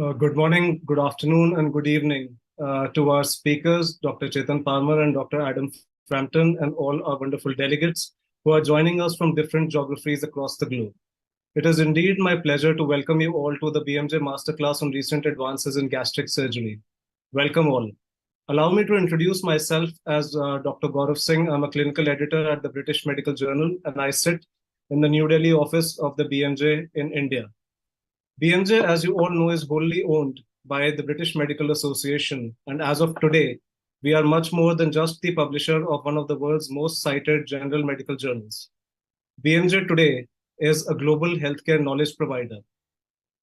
Good morning, good afternoon, and good evening to our speakers, Dr. Chetan Palmer and Dr. Adam Frampton, and all our wonderful delegates who are joining us from different geographies across the globe. It is indeed my pleasure to welcome you all to the BMJ Masterclass on recent advances in gastric surgery. Welcome all. Allow me to introduce myself as Dr. Gaurav Singh. I'm a clinical editor at the British Medical Journal, and I sit in the New Delhi office of the BMJ in India. BMJ, as you all know, is wholly owned by the British Medical Association, and as of today, we are much more than just the publisher of one of the world's most cited general medical journals. BMJ today is a global healthcare knowledge provider.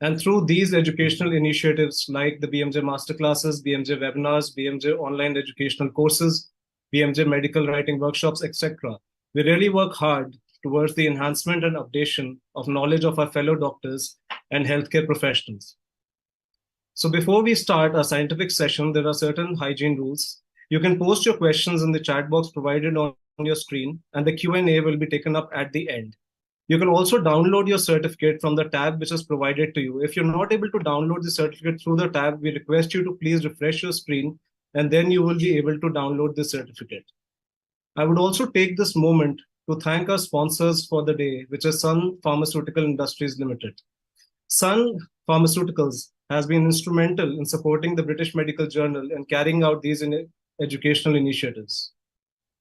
And through these educational initiatives like the BMJ Masterclasses, BMJ Webinars, BMJ online educational courses, BMJ medical writing workshops, etc., we really work hard towards the enhancement and updation of knowledge of our fellow doctors and healthcare professionals. So before we start our scientific session, there are certain hygiene rules. You can post your questions in the chat box provided on your screen, and the Q&A will be taken up at the end. You can also download your certificate from the tab which is provided to you. If you're not able to download the certificate through the tab, we request you to please refresh your screen, and then you will be able to download the certificate. I would also take this moment to thank our sponsors for the day, which is Sun Pharmaceutical Industries Limited. Sun Pharmaceuticals has been instrumental in supporting the British Medical Journal and carrying out these educational initiatives.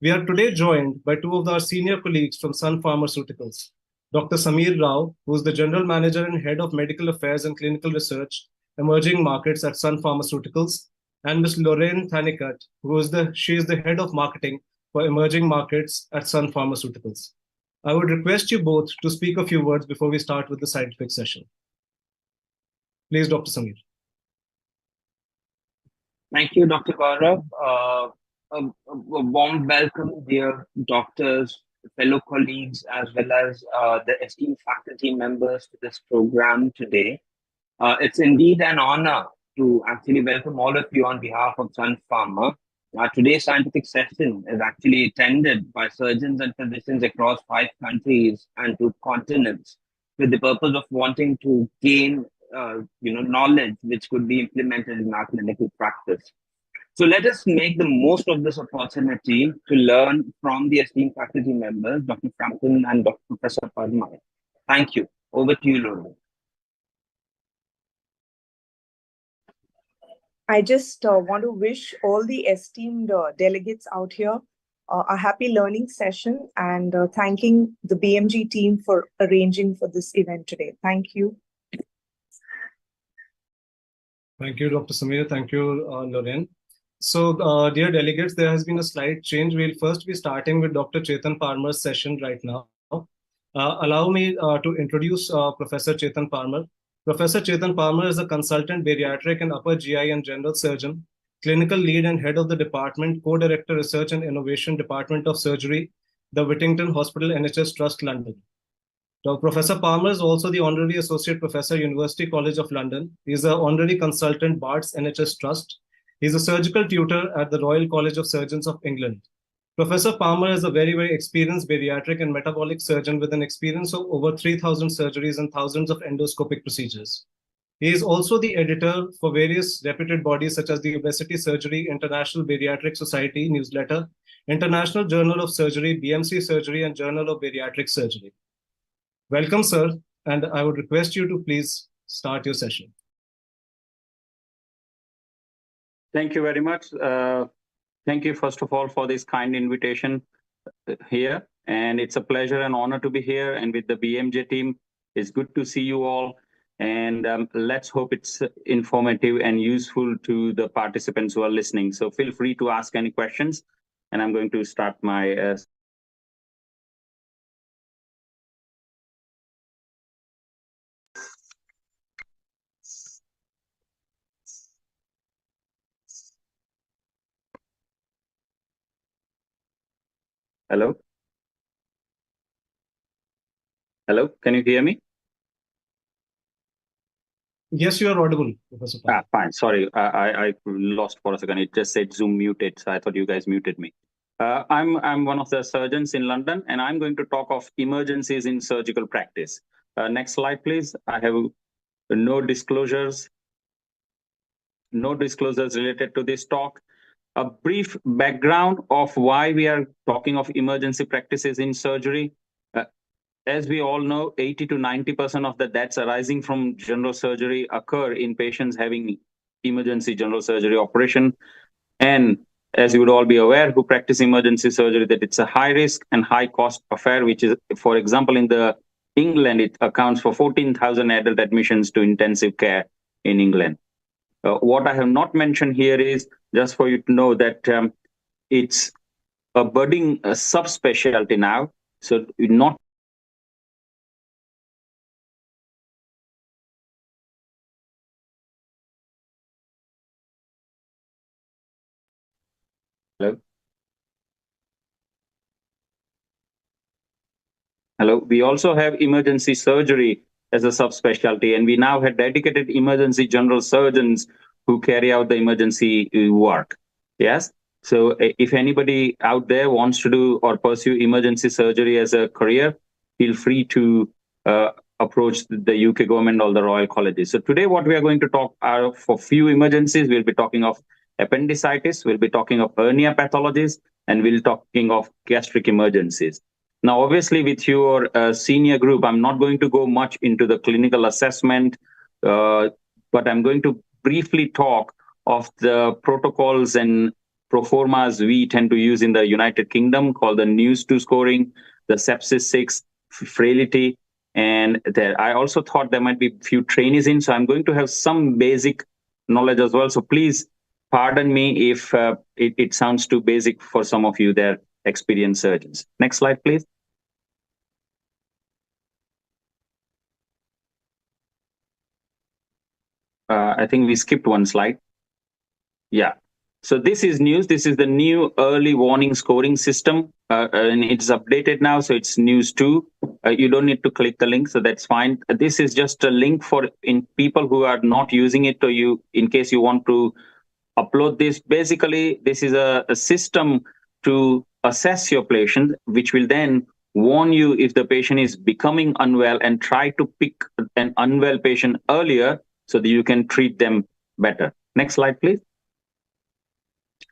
We are today joined by two of our senior colleagues from Sun Pharmaceuticals, Dr. Sameer Rao, who is the General Manager and Head of Medical Affairs and Clinical Research, Emerging Markets at Sun Pharmaceuticals, and Ms. Lorraine Thanikat, she is the Head of Marketing for Emerging Markets at Sun Pharmaceuticals. I would request you both to speak a few words before we start with the scientific session. Please, Dr. Sameer. Thank you, Dr. Gaurav. A warm welcome, dear doctors, fellow colleagues, as well as the esteemed faculty members to this program today. It's indeed an honor to actually welcome all of you on behalf of Sun Pharma. Today's scientific session is actually attended by surgeons and physicians across 5 countries and 2 continents with the purpose of wanting to gain knowledge which could be implemented in our clinical practice. So let us make the most of this opportunity to learn from the esteemed faculty members, Dr. Frampton and Dr. Professor Parmar. Thank you. Over to you, Lorraine. I just want to wish all the esteemed delegates out here a happy learning session and thanking the BMG team for arranging for this event today. Thank you. Thank you, Dr. Sameer. Thank you, Lorraine. So, dear delegates, there has been a slight change. We'll first be starting with Dr. Chetan Parmar's session right now. Allow me to introduce Professor Chetan Parmar. Professor Chetan Parmar is a consultant bariatric and upper GI and general surgeon, clinical lead and head of the department, co-director research and innovation, Department of Surgery, the Whittington Hospital NHS Trust, London. Professor Palmer is also the Honorary Associate Professor, University College of London. He is an Honorary Consultant, Barts NHS Trust. He is a surgical tutor at the Royal College of Surgeons of England. Professor Palmer is a very, very experienced bariatric and metabolic surgeon with an experience of over 3,000 surgeries and thousands of endoscopic procedures. He is also the editor for various reputed bodies such as the Obesity Surgery, International Bariatric Society newsletter, International Journal of Surgery, BMC Surgery, and Journal of Bariatric Surgery. Welcome, sir, and I would request you to please start your session. Thank you very much. Thank you, first of all, for this kind invitation here. And it's a pleasure and honor to be here. And with the BMJ team, it's good to see you all. And let's hope it's informative and useful to the participants who are listening. So feel free to ask any questions. And I'm going to start my Hello? Hello, can you hear me? Yes, you are audible, Professor Palmer. Fine, sorry, I lost for a second. It just said Zoom muted, so I thought you guys muted me. I'm one of the surgeons in London, and I'm going to talk of emergencies in surgical practice. Next slide, please. I have no disclosures. no disclosures related to this talk. A brief background of why we are talking of emergency practices in surgery. As we all know, 80 to 90% of the deaths arising from general surgery occur in patients having emergency general surgery operation. And as you would all be aware who practice emergency surgery, that it's a high risk and high cost affair, which is, for example, in the England, it accounts for 14,000 adult admissions to intensive care in England. What I have not mentioned here is just for you to know that it's a budding subspecialty now. So not hello. Hello. We also have emergency surgery as a subspecialty, and we now have dedicated emergency general surgeons who carry out the emergency work. Yes. So if anybody out there wants to do or pursue emergency surgery as a career, feel free to approach the UK government or the Royal Colleges. So today what we are going to talk are for few emergencies. We'll be talking of appendicitis, we'll be talking of hernia pathologies, and we'll be talking of gastric emergencies. Now, obviously, with your senior group, I'm not going to go much into the clinical assessment, but I'm going to briefly talk of the protocols and proformas we tend to use in the United Kingdom, called the NEWS2 scoring, the sepsis 6, frailty, and there. I also thought there might be a few trainees in, so I'm going to have some basic knowledge as well. So please pardon me if it sounds too basic for some of you there, experienced surgeons. Next slide, please. I think we skipped one slide. Yeah. So this is news. This is the new early warning scoring system, and it's updated now. So it's NEWS2. You don't need to click the link, so that's fine. This is just a link for in people who are not using it, or you, in case you want to upload this. Basically, this is a system to assess your patient, which will then warn you if the patient is becoming unwell and try to pick an unwell patient earlier so that you can treat them better. Next slide, please.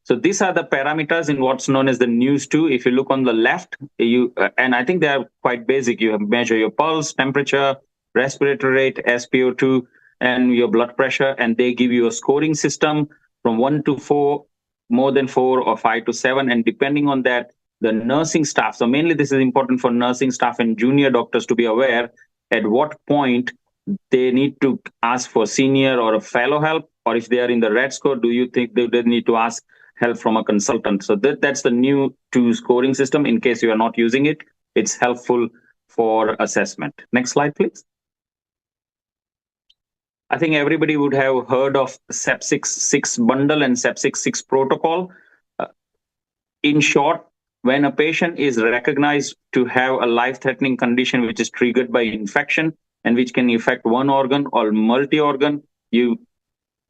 So these are the parameters in what's known as the NEWS2. If you look on the left, and I think they are quite basic. You measure your pulse, temperature, respiratory rate, SpO2, and your blood pressure, and they give you a scoring system from 1 to 4, more than 4, or 5 to 7, and depending on that, the nursing staff. So mainly this is important for nursing staff and junior doctors to be aware at what point they need to ask for senior or a fellow help, or if they are in the red score, do you think they need to ask help from a consultant? So that's the NEWS2 scoring system. In case you are not using it, it's helpful for assessment. Next slide, please. I think everybody would have heard of sepsis 6 bundle and sepsis 6 protocol. In short, when a patient is recognized to have a life-threatening condition which is triggered by infection and which can affect one organ or multi-organ, you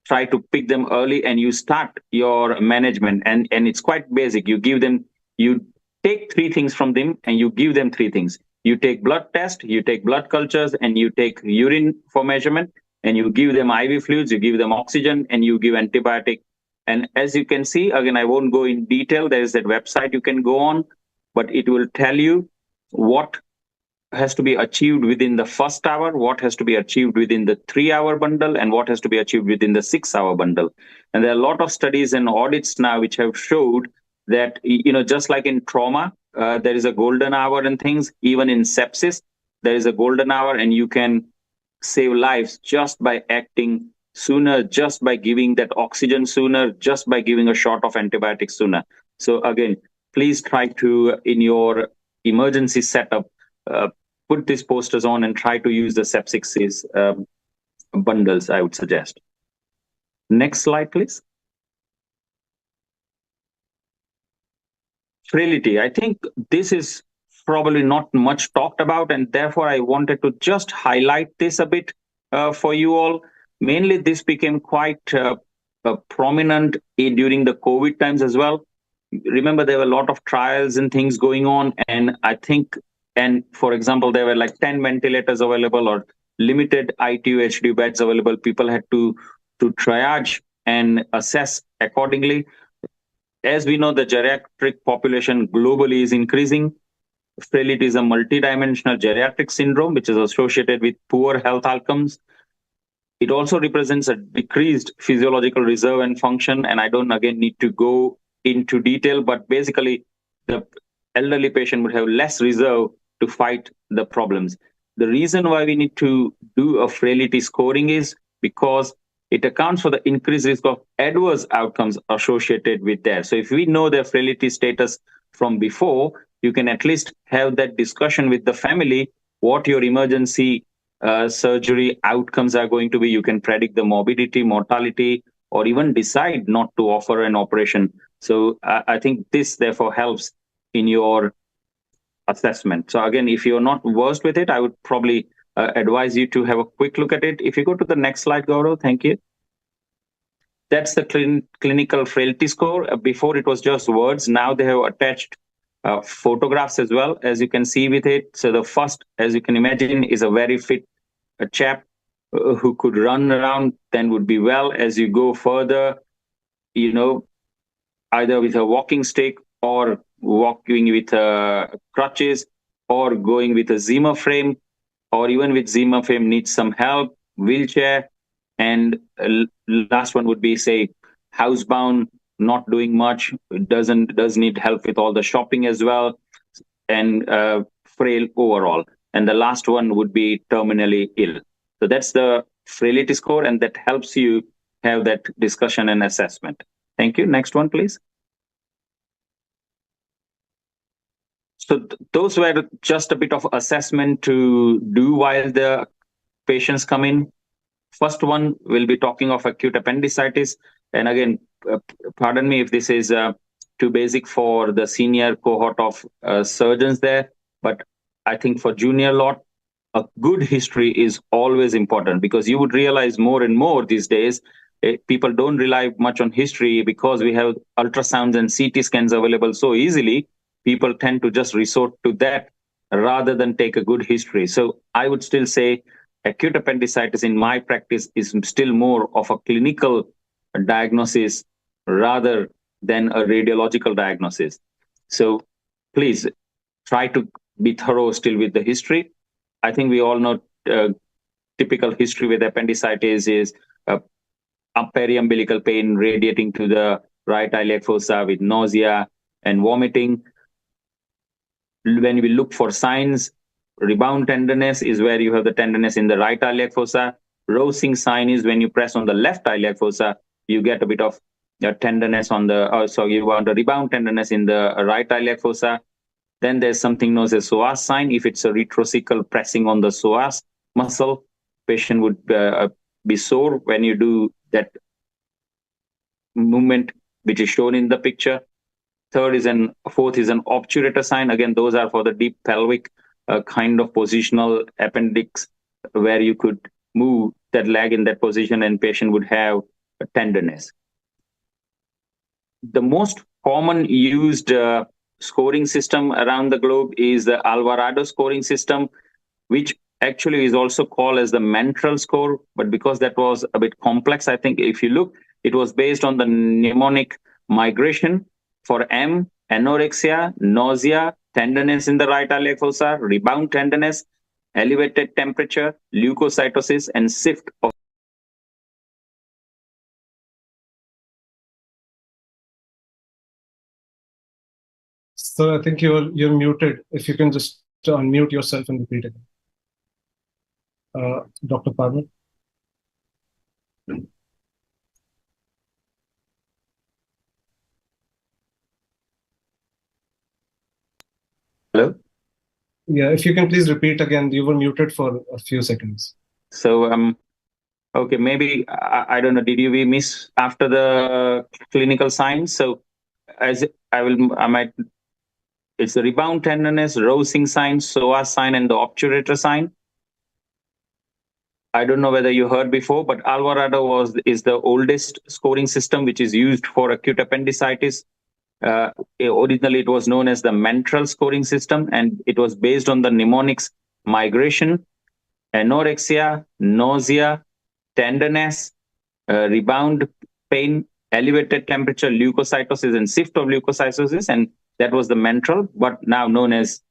try to pick them early and you start your management. And it's quite basic. You take 3 things from them and you give them 3 things. You take blood test, you take blood cultures, and you take urine for measurement, and you give them IV fluids, you give them oxygen, and you give antibiotic. And as you can see, again, I won't go in detail. There is that website you can go on, but it will tell you what has to be achieved within the first hour, what has to be achieved within the 3-hour bundle, and what has to be achieved within the 6-hour bundle. And there are a lot of studies and audits now which have showed that, just like in trauma, there is a golden hour and things, even in sepsis, there is a golden hour, and you can save lives just by acting sooner, just by giving that oxygen sooner, just by giving a shot of antibiotics sooner. So again, please try to, in your emergency setup, put these posters on and try to use the sepsis bundles, I would suggest. Next slide, please. Frailty. I think this is probably not much talked about, and therefore I wanted to just highlight this a bit for you all. Mainly, this became quite prominent during the COVID times as well. Remember, there were a lot of trials and things going on, and I think, and for example, there were like 10 ventilators available or limited ITU, HDU beds available. People had to triage and assess accordingly. As we know, the geriatric population globally is increasing. Frailty is a multidimensional geriatric syndrome, which is associated with poor health outcomes. It also represents a decreased physiological reserve and function. And I don't, again, need to go into detail, but basically, the elderly patient would have less reserve to fight the problems. The reason why we need to do a frailty scoring is because it accounts for the increased risk of adverse outcomes associated with that. So if we know their frailty status from before, you can at least have that discussion with the family, what your emergency surgery outcomes are going to be. You can predict the morbidity, mortality, or even decide not to offer an operation. So I think this therefore helps in your assessment. So again, if you're not versed with it, I would probably advise you to have a quick look at it. If you go to the next slide, Gaurav, thank you. That's the clinical frailty score. Before it was just words. Now they have attached photographs as well, as you can see with it. So the first, as you can imagine, is a very fit chap who could run around, then would be well. As you go further, either with a walking stick or walking with crutches or going with a Zimmer frame, or even with Zimmer frame needs some help, wheelchair. And last one would be, say, housebound, not doing much, does need help with all the shopping as well, and frail overall. And the last one would be terminally ill. So that's the frailty score, and that helps you have that discussion and assessment. Thank you. Next one, please. So those were just a bit of assessment to do while the patients come in. First one, we'll be talking of acute appendicitis. And again, pardon me if this is too basic for the senior cohort of surgeons there, but I think for junior lot, a good history is always important, because you would realize more and more these days, people don't rely much on history because we have ultrasounds and CT scans available so easily. People tend to just resort to that rather than take a good history. So I would still say acute appendicitis in my practice is still more of a clinical diagnosis rather than a radiological diagnosis. So please try to be thorough still with the history. I think we all know typical history with appendicitis is periumbilical pain radiating to the right iliac fossa with nausea and vomiting. When we look for signs, rebound tenderness is where you have the tenderness in the right iliac fossa. Rousing sign is when you press on the left iliac fossa, you get a bit of tenderness on the, so you want a rebound tenderness in the right iliac fossa. Then there's something known as a psoas sign. If it's a retrocecal pressing on the psoas muscle, patient would be sore when you do that movement, which is shown in the picture. Fourth is an obturator sign. Again, those are for the deep pelvic kind of positional appendix, where you could move that leg in that position and patient would have a tenderness. The most common used scoring system around the globe is the Alvarado scoring system, which actually is also called as the Mantral score. But because that was a bit complex, I think if you look, it was based on the mnemonic migration. For M, anorexia, nausea, tenderness in the right iliac fossa, rebound tenderness, elevated temperature, leukocytosis, and shift of. So I think you're muted. If you can just unmute yourself and repeat again. Dr. Parmar. Hello? Yeah, if you can please repeat again. You were muted for a few seconds. So, okay, maybe, I don't know, did we miss after the clinical signs? So it's the rebound tenderness, rousing sign, psoas sign, and the obturator sign. I don't know whether you heard before, but Alvarado is the oldest scoring system which is used for acute appendicitis. Originally, it was known as the Mantral scoring system, and it was based on the mnemonics migration, anorexia, nausea, tenderness, rebound pain, elevated temperature, leukocytosis, and shift of leukocytosis, and that was the Mentrol, but now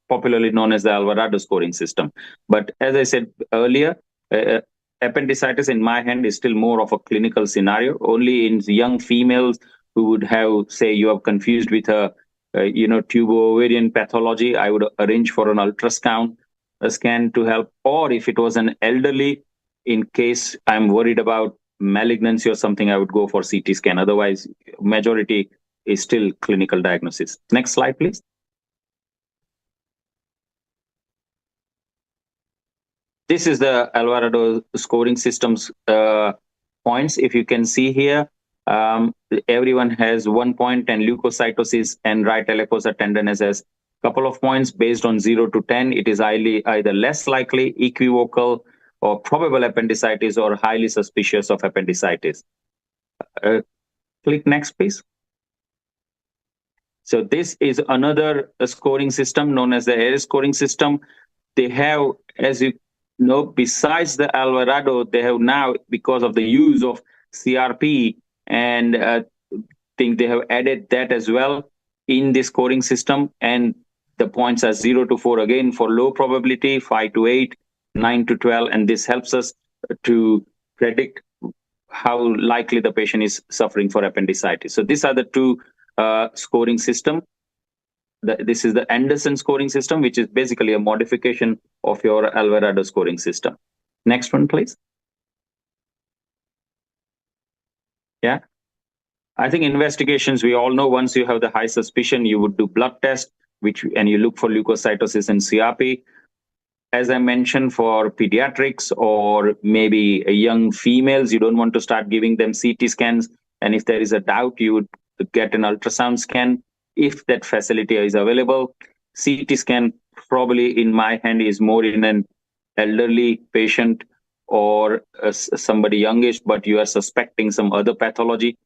popularly known as the Alvarado scoring system. But as I said earlier, appendicitis in my hand is still more of a clinical scenario. Only in young females who would have, say, you are confused with a tubo-ovarian pathology, I would arrange for an ultrasound scan to help. Or if it was an elderly, in case I'm worried about malignancy or something, I would go for CT scan. Otherwise, majority is still clinical diagnosis. Next slide, please. This is the Alvarado scoring system's points. If you can see here, everyone has 1 point, and leukocytosis and right elycosa tenderness has a couple of points. Based on 0 to 10, it is either less likely, equivocal, or probable appendicitis, or highly suspicious of appendicitis. Click next, please. So this is another scoring system known as the AIR scoring system. They have, as you know, besides the Alvarado, they have now, because of the use of CRP, and think they have added that as well in the scoring system. And the points are 0 to 4 again for low probability, 5 to 8, 9 to 12, and this helps us to predict how likely the patient is suffering for appendicitis. So these are the two scoring system. This is the Anderson scoring system, which is basically a modification of your Alvarado scoring system. Next one, please. Yeah. I think investigations, we all know, once you have the high suspicion, you would do blood test, and you look for leukocytosis and CRP. As I mentioned, for pediatrics or maybe young females, you don't want to start giving them CT scans. And if there is a doubt, you would get an ultrasound scan if that facility is available. CT scan probably in my hand is more in an elderly patient or somebody youngish, but you are suspecting some other pathology.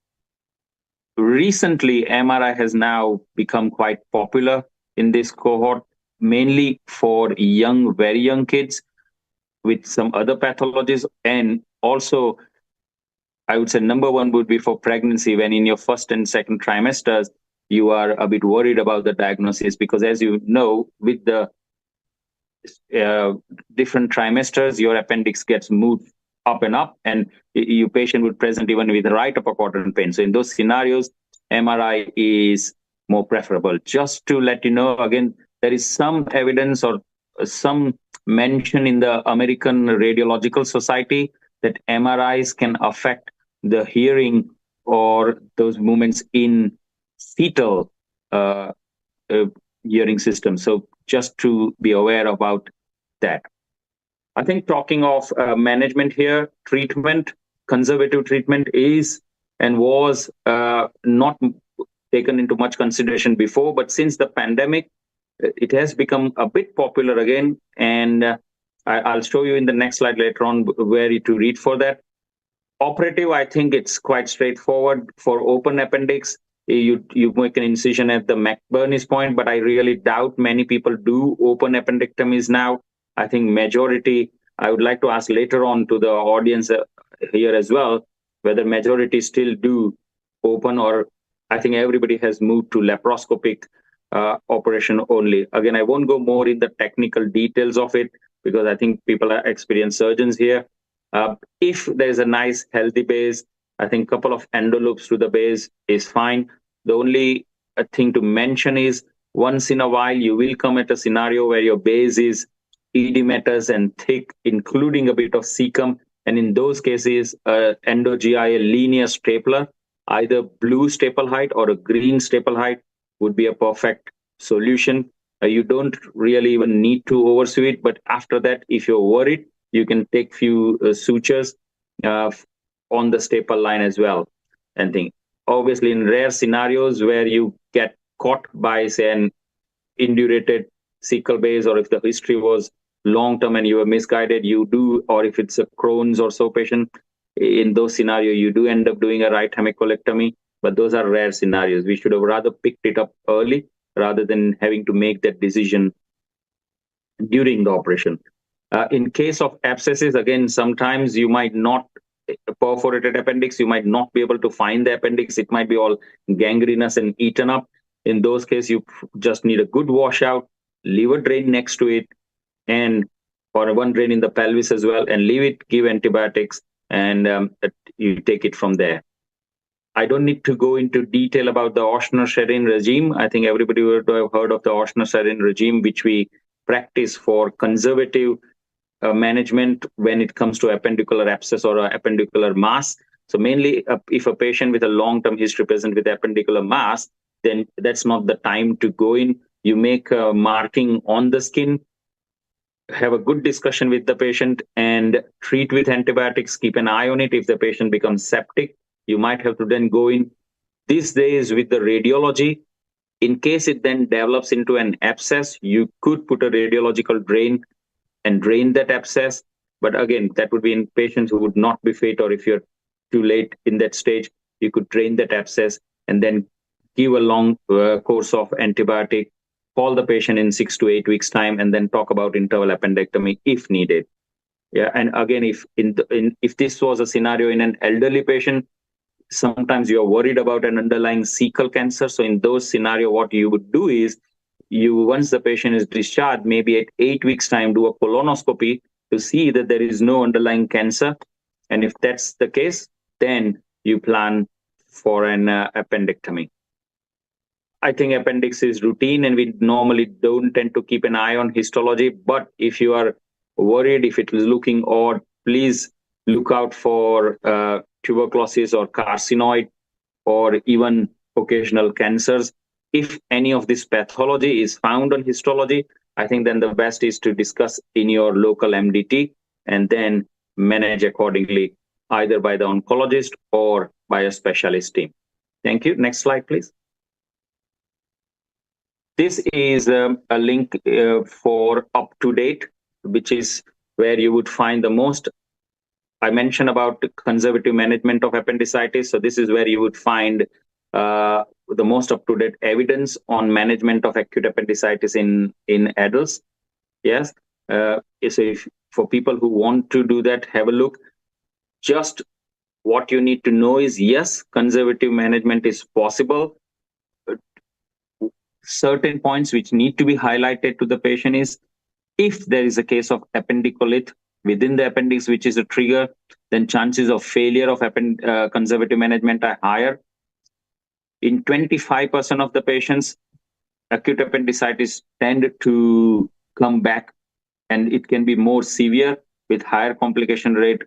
Recently, MRI has now become quite popular in this cohort, mainly for very young kids with some other pathologies. And also, I would say number one would be for pregnancy, when in your first and second trimesters, you are a bit worried about the diagnosis, because as you know, with the different trimesters, your appendix gets moved up and up, and your patient would present even with right upper quadrant pain. So in those scenarios, MRI is more preferable. Just to let you know, again, there is some evidence or some mention in the American Radiological Society that MRIs can affect the hearing or those movements in fetal hearing system. So just to be aware about that. I think talking of management here, treatment, conservative treatment is and was not taken into much consideration before, but since the pandemic, it has become a bit popular again. And I'll show you in the next slide later on where to read for that. Operative, I think it's quite straightforward. For open appendix, you make an incision at the McBurney's point, but I really doubt many people do open appendectomies now. I think majority, I would like to ask later on to the audience here as well, whether majority still do open, or I think everybody has moved to laparoscopic operation only. Again, I won't go more in the technical details of it, because I think people are experienced surgeons here. If there's a nice healthy base, I think a couple of endoloops to the base is fine. The only thing to mention is once in a while, you will come at a scenario where your base is edematous and thick, including a bit of cecum. And in those cases, endo-GI linear stapler, either blue staple height or a green staple height, would be a perfect solution. You don't really even need to oversew it, but after that, if you're worried, you can take few sutures on the staple line as well. And think, obviously, in rare scenarios where you get caught by, say, an indurated cecal base, or if the history was long-term and you were misguided, you do, or if it's a Crohn's or so patient, in those scenarios, you do end up doing a right hemicolectomy, but those are rare scenarios. We should have rather picked it up early rather than having to make that decision during the operation. In case of abscesses, again, sometimes you might not perforated appendix, you might not be able to find the appendix. It might be all gangrenous and eaten up. In those cases, you just need a good washout, leave a drain next to it, and or one drain in the pelvis as well, and leave it, give antibiotics, and you take it from there. I don't need to go into detail about the Ochsner-Sherin regime. I think everybody would have heard of the Ochsner-Sherin regime, which we practice for conservative management when it comes to appendicular abscess or appendicular mass. So mainly, if a patient with a long-term history present with appendicular mass, then that's not the time to go in. You make a marking on the skin, have a good discussion with the patient, and treat with antibiotics. Keep an eye on it. If the patient becomes septic, you might have to then go in. These days with the radiology, in case it then develops into an abscess, you could put a radiological drain and drain that abscess. But again, that would be in patients who would not be fit, or if you're too late in that stage, you could drain that abscess and then give a long course of antibiotic, call the patient in 6 to 8 weeks time, and then talk about interval appendectomy if needed. Yeah, and again, if this was a scenario in an elderly patient, sometimes you're worried about an underlying cecal cancer. So in those scenario, what you would do is, once the patient is discharged, maybe at 8 weeks time, do a colonoscopy to see that there is no underlying cancer. And if that's the case, then you plan for an appendectomy. I think appendix is routine, and we normally don't tend to keep an eye on histology. But if you are worried, if it is looking odd, please look out for tuberculosis or carcinoid, or even occasional cancers. If any of this pathology is found on histology, I think then the best is to discuss in your local MDT and then manage accordingly, either by the oncologist or by a specialist team. Thank you. Next slide, please. This is a link for UpToDate, which is where you would find the most. I mentioned about conservative management of appendicitis. So this is where you would find the most up-to-date evidence on management of acute appendicitis in adults. Yes. So if, for people who want to do that, have a look. Just what you need to know is, yes, conservative management is possible. Certain points which need to be highlighted to the patient is, if there is a case of appendicolith within the appendix, which is a trigger, then chances of failure of conservative management are higher. In 25% of the patients, acute appendicitis tend to come back, and it can be more severe with higher complication rate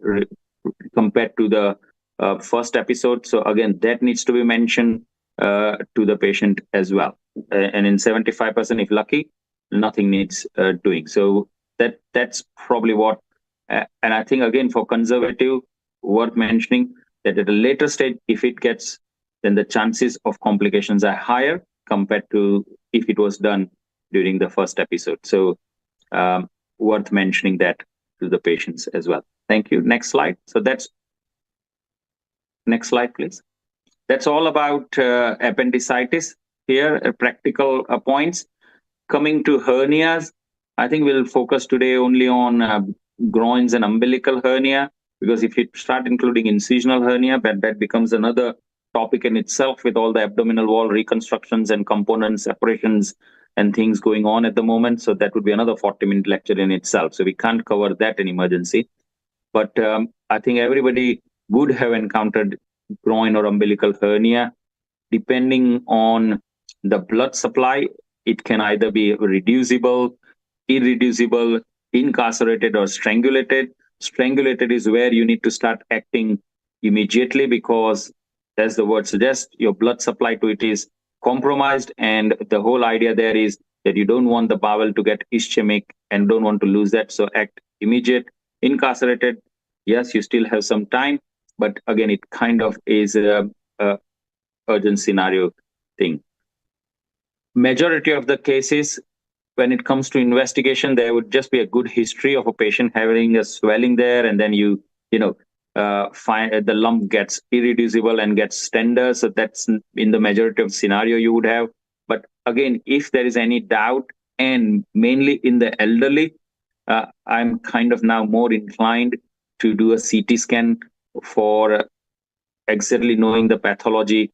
compared to the first episode. So again, that needs to be mentioned to the patient as well. And in 75%, if lucky, nothing needs doing. So that's probably what. And I think, again, for conservative, worth mentioning that at a later stage, if it gets, then the chances of complications are higher compared to if it was done during the first episode. So worth mentioning that to the patients as well. Thank you. Next slide. So next slide, please. That's all about appendicitis. Here, practical points. Coming to hernias, I think we'll focus today only on groins and umbilical hernia, because if you start including incisional hernia, that becomes another topic in itself, with all the abdominal wall reconstructions and component separations and things going on at the moment. So that would be another 40-minute lecture in itself. So we can't cover that in emergency. But I think everybody would have encountered groin or umbilical hernia. Depending on the blood supply, it can either be reducible, irreducible, incarcerated, or strangulated. Strangulated is where you need to start acting immediately, because, as the word suggests, your blood supply to it is compromised. And the whole idea there is that you don't want the bowel to get ischemic and don't want to lose that. So act immediate. Incarcerated, yes, you still have some time, but again, it kind of is a urgent scenario thing. Majority of the cases, when it comes to investigation, there would just be a good history of a patient having a swelling there, and then you find the lump gets irreducible and gets tender. So that's in the majority of scenario you would have. But again, if there is any doubt, and mainly in the elderly, I'm kind of now more inclined to do a CT scan for exactly knowing the pathology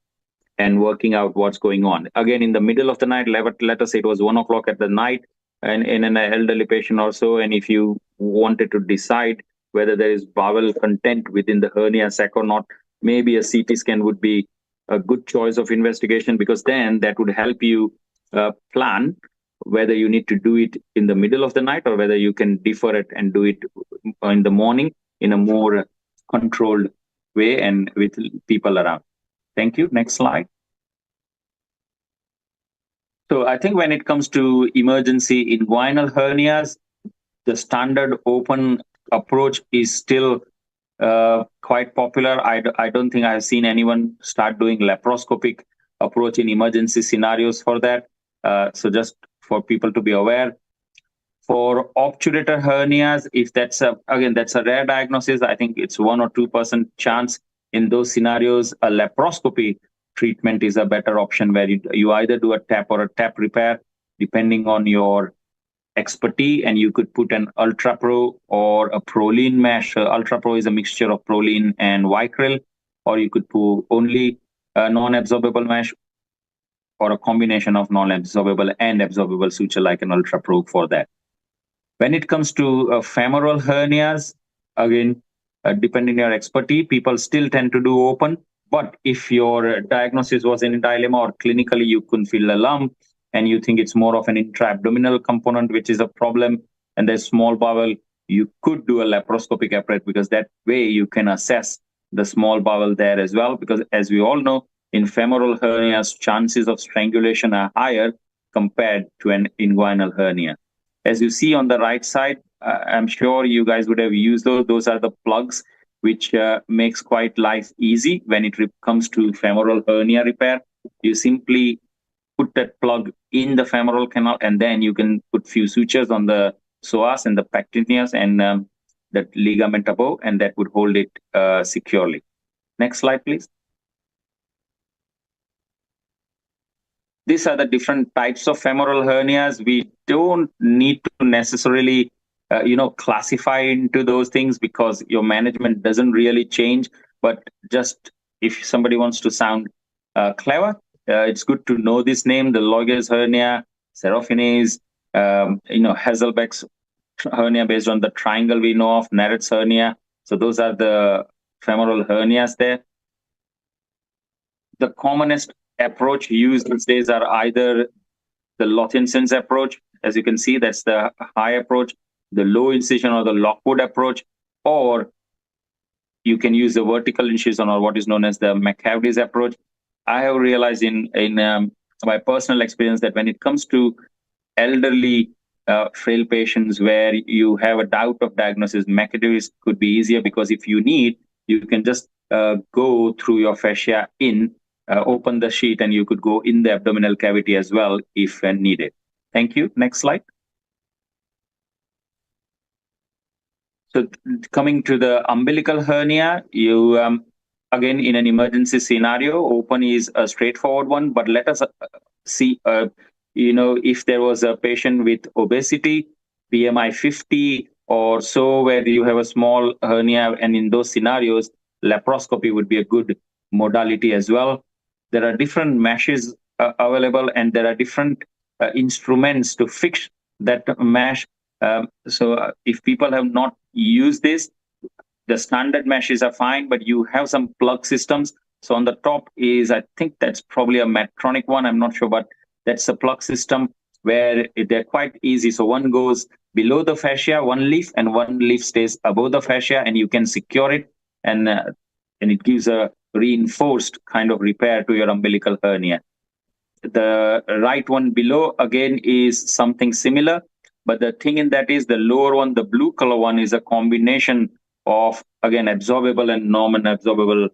and working out what's going on. Again, in the middle of the night, let us say it was 1 o'clock at the night, and in an elderly patient or so, and if you wanted to decide whether there is bowel content within the hernia sac or not, maybe a CT scan would be a good choice of investigation, because then that would help you plan whether you need to do it in the middle of the night or whether you can defer it and do it in the morning in a more controlled way and with people around. Thank you. Next slide. So I think when it comes to emergency inguinal hernias, the standard open approach is still quite popular. I don't think I've seen anyone start doing laparoscopic approach in emergency scenarios for that. So just for people to be aware. For obturator hernias, if that's a rare diagnosis, I think it's 1 or 2% chance. In those scenarios, a laparoscopy treatment is a better option, where you either do a TAP or a TAP repair, depending on your expertise, and you could put an UltraPro or a Prolene mesh. UltraPro is a mixture of Prolene and Vicryl, or you could put only a non-absorbable mesh, or a combination of non-absorbable and absorbable suture like an UltraPro for that. When it comes to femoral hernias, again, depending on your expertise, people still tend to do open. But if your diagnosis was in a dilemma, or clinically you couldn't feel a lump and you think it's more of an intra-abdominal component, which is a problem, and there's small bowel, you could do a laparoscopic approach, because that way you can assess the small bowel there as well. Because as we all know, in femoral hernias, chances of strangulation are higher compared to an inguinal hernia. As you see on the right side, I'm sure you guys would have used those. Those are the plugs, which makes quite life easy when it comes to femoral hernia repair. You simply put that plug in the femoral canal, and then you can put few sutures on the psoas and the pectineus and that ligament above, and that would hold it securely. Next slide, please. These are the different types of femoral hernias. We don't need to necessarily, classify into those things, because your management doesn't really change. But just if somebody wants to sound clever, it's good to know this name: the Loger's hernia, Seraphinase, Hazelbeck's hernia based on the triangle we know of, Neretz's hernia. So those are the femoral hernias there. The commonest approach used these days are either the Lothian-Sens approach. As you can see, that's the high approach, the low incision or the Lockwood approach, or you can use the vertical incision, or what is known as the McCavity's approach. I have realized in my personal experience that when it comes to elderly frail patients where you have a doubt of diagnosis, McCavity's could be easier, because if you need, you can just go through your fascia open the sheet, and you could go in the abdominal cavity as well if needed. Thank you. Next slide. So coming to the umbilical hernia, you again, in an emergency scenario, open is a straightforward one, but let us see, if there was a patient with obesity, BMI 50 or so, where you have a small hernia, and in those scenarios, laparoscopy would be a good modality as well. There are different meshes available, and there are different instruments to fix that mesh. So if people have not used this, the standard meshes are fine, but you have some plug systems. So on the top is, I think that's probably a Medtronic one, I'm not sure, but that's a plug system where they're quite easy. So one goes below the fascia, one leaf, and one leaf stays above the fascia, and you can secure it, and it gives a reinforced kind of repair to your umbilical hernia. The right one below, again, is something similar, but the thing in that is the lower one, the blue color one, is a combination of, again, absorbable and non-absorbable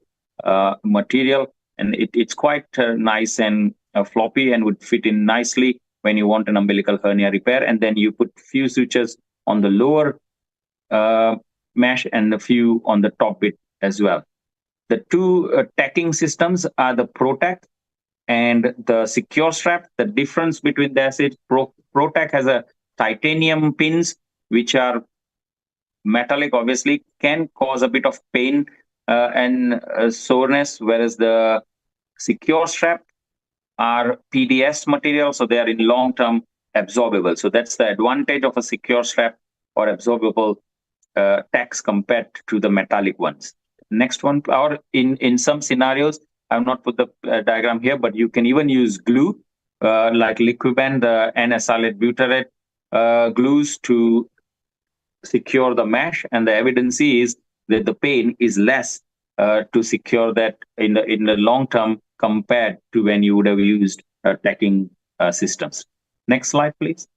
material, and it's quite nice and floppy, and would fit in nicely when you want an umbilical hernia repair. And then you put few sutures on the lower mesh and a few on the top bit as well. The two tacking systems are the ProTack and the Secure Strap. The difference between this is ProTack has a titanium pins, which are metallic, obviously, can cause a bit of pain and soreness, whereas the secure strap are PDS material, so they are in long-term absorbable. So that's the advantage of a secure strap or absorbable tags compared to the metallic ones. Next one, or in some scenarios, I've not put the diagram here, but you can even use glue like Liquiban, the N-acylate butyrate glues to secure the mesh, and the evidence is that the pain is less to secure that in the long term compared to when you would have used tacking systems. Next slide, please.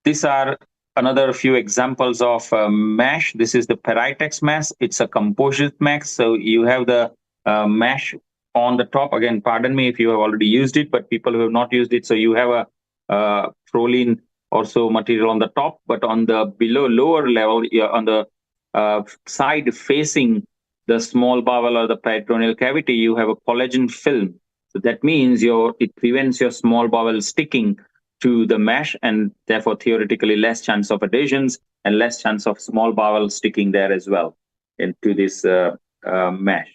These are another few examples of mesh. This is the Peritex mesh. It's a composite mesh. So you have the mesh on the top. Again, pardon me if you have already used it, but people who have not used it. So you have a proline also material on the top, but on the lower level, on the side facing the small bowel or the peritoneal cavity, you have a collagen film. So that means it prevents your small bowel sticking to the mesh, and therefore theoretically less chance of adhesions and less chance of small bowel sticking there as well into this mesh.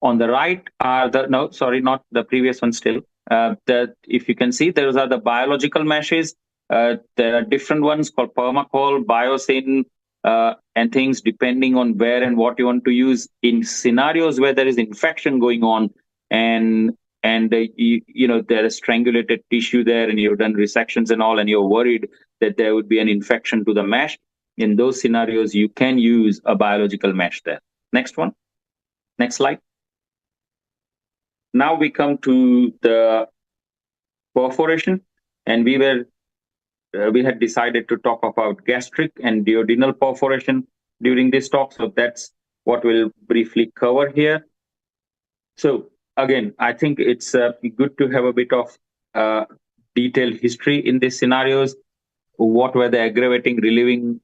On the right are not the previous one still. If you can see, those are the biological meshes. There are different ones called permacol, biosyn, and things depending on where and what you want to use in scenarios where there is infection going on and there is strangulated tissue there and you've done resections and all, and you're worried that there would be an infection to the mesh. In those scenarios, you can use a biological mesh there. Next one. Next slide. Now we come to the perforation, and we had decided to talk about gastric and duodenal perforation during this talk. So that's what we'll briefly cover here. So again, I think it's good to have a bit of detailed history in these scenarios. What were the aggravating, relieving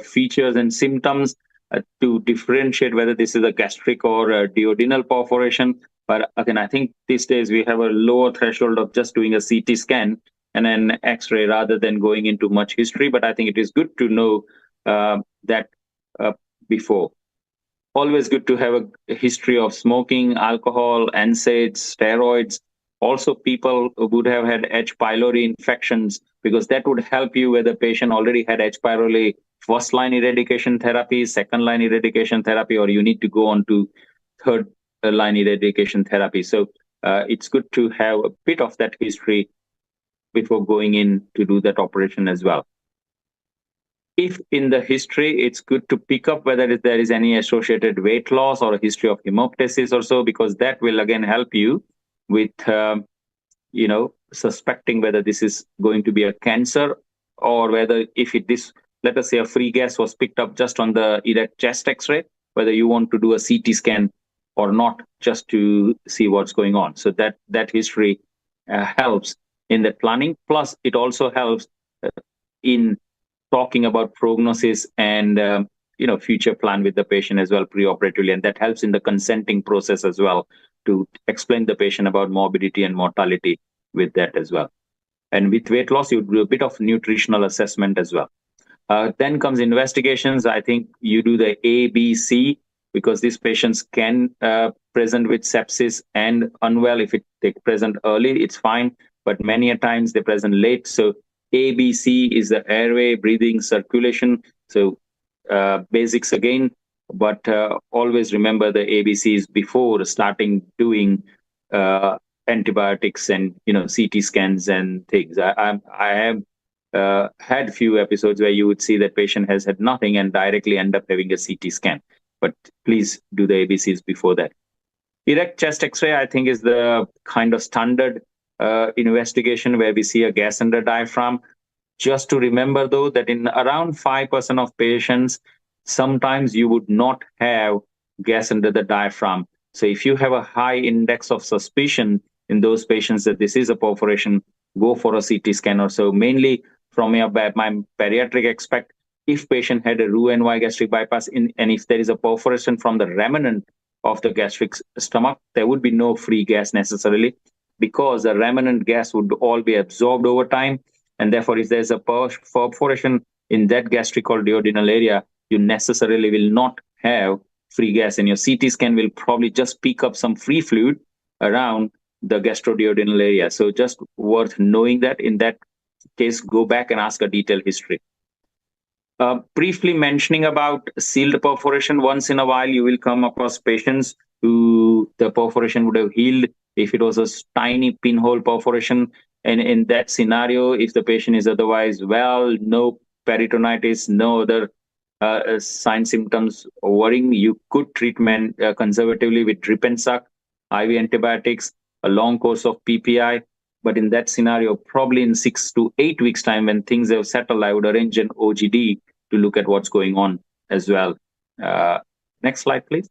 features and symptoms to differentiate whether this is a gastric or a duodenal perforation. But again, I think these days we have a lower threshold of just doing a CT scan and an X-ray rather than going into much history. But I think it is good to know that before. Always good to have a history of smoking, alcohol, NSAIDs, steroids. Also, people would have had H. pylori infections, because that would help you where the patient already had H. pylori first line eradication therapy, second line eradication therapy, or you need to go on to third line eradication therapy. So it's good to have a bit of that history before going in to do that operation as well. If in the history, it's good to pick up whether there is any associated weight loss or a history of hemoptysis or so, because that will again help you with, suspecting whether this is going to be a cancer, or whether let us say a free gas was picked up just on the erect chest X-ray, whether you want to do a CT scan or not, just to see what's going on. So that history helps in the planning. Plus, it also helps in talking about prognosis and future plan with the patient as well preoperatively, and that helps in the consenting process as well to explain the patient about morbidity and mortality with that as well. And with weight loss, you do a bit of nutritional assessment as well. Then comes investigations. I think you do the ABC, because these patients can present with sepsis and unwell. If they present early, it's fine, but many a times they present late. So ABC is the airway, breathing, circulation. So basics again, but always remember the ABCs before starting doing antibiotics and CT scans and things. I have had few episodes where you would see that patient has had nothing and directly end up having a CT scan. But please do the ABCs before that. Erect chest X-ray, I think, is the kind of standard investigation where we see a gas under diaphragm. Just to remember, though, that in around 5% of patients, sometimes you would not have gas under the diaphragm. So if you have a high index of suspicion in those patients that this is a perforation, go for a CT scan or so. Mainly from my bariatric aspect, if patient had a Roux-en-Y gastric bypass and if there is a perforation from the remnant of the gastric stomach, there would be no free gas necessarily, because the remnant gas would all be absorbed over time. And therefore, if there's a perforation in that gastric or duodenal area, you necessarily will not have free gas, and your CT scan will probably just pick up some free fluid around the gastroduodenal area. So just worth knowing that. In that case, go back and ask a detailed history. Briefly mentioning about sealed perforation, once in a while you will come across patients who the perforation would have healed if it was a tiny pinhole perforation. And in that scenario, if the patient is otherwise well, no peritonitis, no other sign symptoms worrying, you could treatment conservatively with drip and suck, IV antibiotics, a long course of PPI. But in that scenario, probably in 6 to 8 weeks' time, when things have settled, I would arrange an OGD to look at what's going on as well. Next slide, please.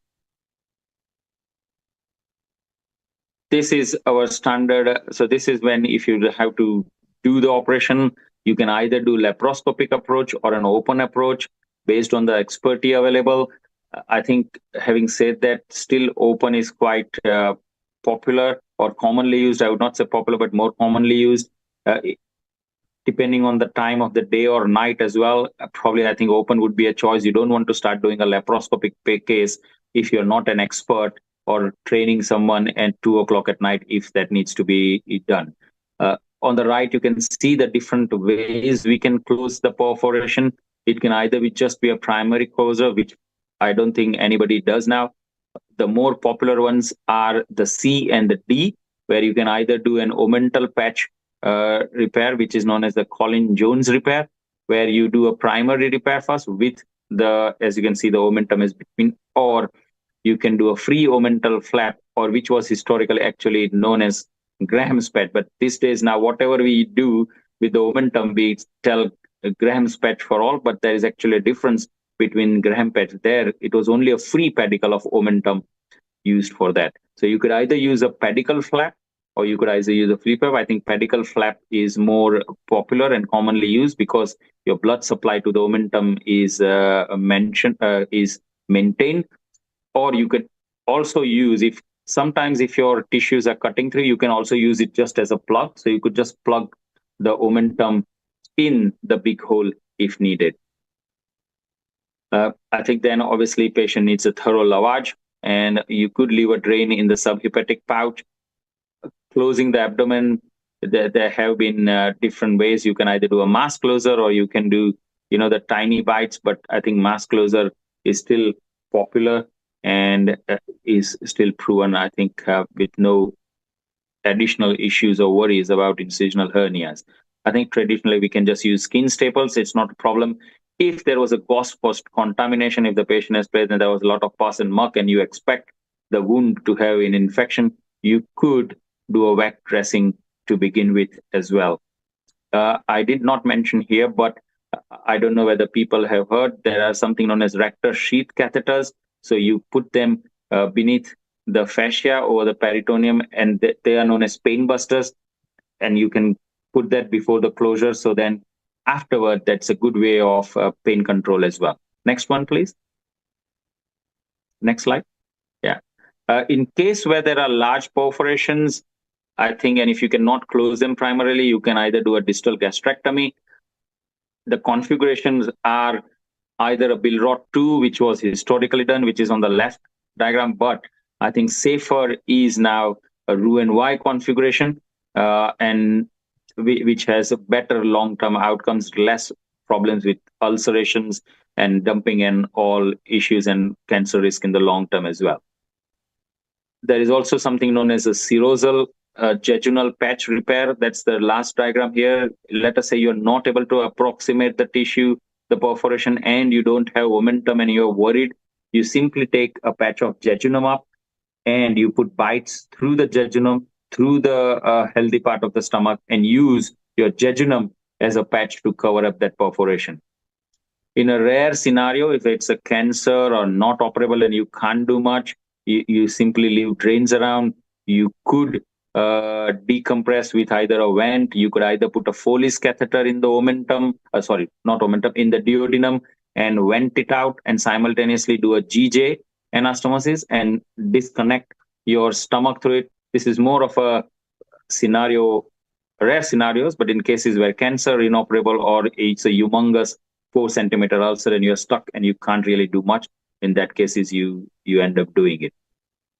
This is our standard. So this is when, if you have to do the operation, you can either do laparoscopic approach or an open approach based on the expertise available. I think, having said that, still open is quite popular or commonly used. I would not say popular, but more commonly used. Depending on the time of the day or night as well, probably I think open would be a choice. You don't want to start doing a laparoscopic case if you're not an expert, or training someone at 2 o'clock at night if that needs to be done. On the right, you can see the different ways we can close the perforation. It can either just be a primary closure, which I don't think anybody does now. The more popular ones are the C and the D, where you can either do an omental patch repair, which is known as the Collins-Jones repair, where you do a primary repair first with the, as you can see, the omentum is between, or you can do a free omental flap, or which was historically actually known as Graham's patch. But these days now, whatever we do with the omentum, we tell Graham's patch for all, but there is actually a difference between Graham patch. There, it was only a free pedicle of omentum used for that. So you could either use a pedicle flap, or you could either use a flip up. I think pedicle flap is more popular and commonly used because your blood supply to the omentum is maintained. Or you could also use, sometimes if your tissues are cutting through, you can also use it just as a plug. So you could just plug the omentum in the big hole if needed. I think then obviously patient needs a thorough lavage, and you could leave a drain in the subhepatic pouch. Closing the abdomen, there have been different ways. You can either do a mask closer, or you can do, the tiny bites. But I think mask closer is still popular and is still proven, I think, with no additional issues or worries about incisional hernias. I think traditionally we can just use skin staples. It's not a problem. If there was a gauze post contamination, if the patient has played and there was a lot of pus and muck and you expect the wound to have an infection, you could do a wet dressing to begin with as well. I did not mention here, but I don't know whether people have heard, there are something known as rectus sheath catheters. So you put them beneath the fascia or the peritoneum, and they are known as pain busters. And you can put that before the closure. So then afterward, that's a good way of pain control as well. Next one, please. Next slide. Yeah. In case where there are large perforations, I think, and if you cannot close them primarily, you can either do a distal gastrectomy. The configurations are either a Billrod 2, which was historically done, which is on the left diagram, but I think safer is now a Roux-en-Y configuration, and which has a better long-term outcomes, less problems with ulcerations and dumping and all issues and cancer risk in the long term as well. There is also something known as a serosal jejunal patch repair. That's the last diagram here. Let us say you're not able to approximate the tissue, the perforation, and you don't have omentum and you're worried. You simply take a patch of jejunum up and you put bites through the jejunum, through the healthy part of the stomach, and use your jejunum as a patch to cover up that perforation. In a rare scenario, if it's a cancer or not operable and you can't do much, you simply leave drains around. You could decompress with either a vent. You could either put a Foley's catheter in the omentum, in the duodenum, and vent it out, and simultaneously do a GJ anastomosis and disconnect your stomach through it. This is more of a scenario, rare scenarios, but in cases where cancer inoperable or it's a humongous 4-centimeter ulcer and you're stuck and you can't really do much. In that case, is you end up doing it.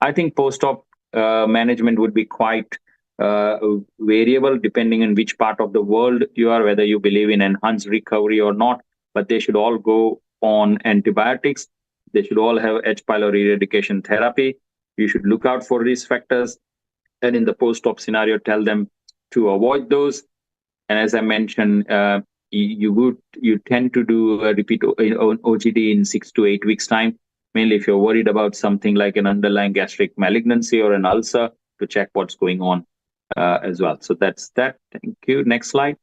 I think post-op management would be quite variable depending on which part of the world you are, whether you believe in enhanced recovery or not, but they should all go on antibiotics. They should all have H. pylori eradication therapy. You should look out for risk factors, and in the post-op scenario, tell them to avoid those. And as I mentioned, you tend to do a repeat OGD in 6 to 8 weeks time, mainly if you're worried about something like an underlying gastric malignancy or an ulcer, to check what's going on as well. So that's that. Thank you. Next slide.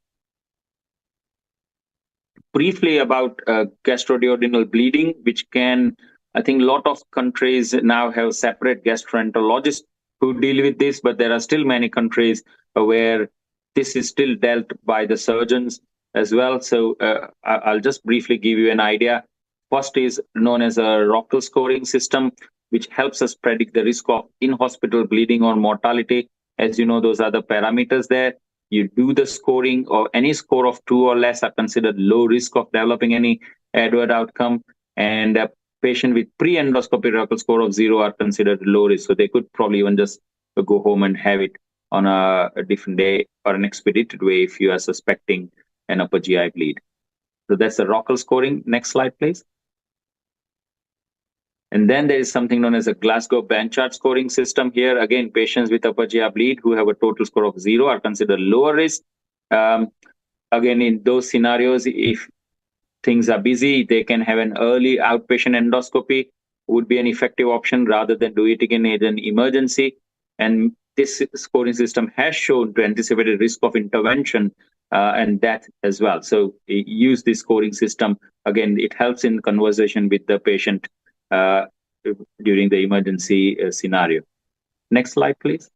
Briefly about gastroduodenal bleeding, which can, I think a lot of countries now have separate gastroenterologists who deal with this, but there are still many countries where this is still dealt by the surgeons as well. So I'll just briefly give you an idea. First is known as a Rockel scoring system, which helps us predict the risk of in-hospital bleeding or mortality. As you know, those are the parameters there. You do the scoring, or any score of 2 or less are considered low risk of developing any adverse outcome. And a patient with pre-endoscopy Rockel score of 0 are considered low risk. So they could probably even just go home and have it on a different day or an expedited way if you are suspecting an upper GI bleed. So that's the Rockel scoring. Next slide, please. And then there is something known as a Glasgow Blanchard scoring system. Here, again, patients with upper GI bleed who have a total score of 0 are considered lower risk. Again, in those scenarios, if things are busy, they can have an early outpatient endoscopy, would be an effective option rather than do it again in an emergency. And this scoring system has shown to anticipate a risk of intervention and death as well. So use this scoring system. Again, it helps in conversation with the patient during the emergency scenario. Next slide, please.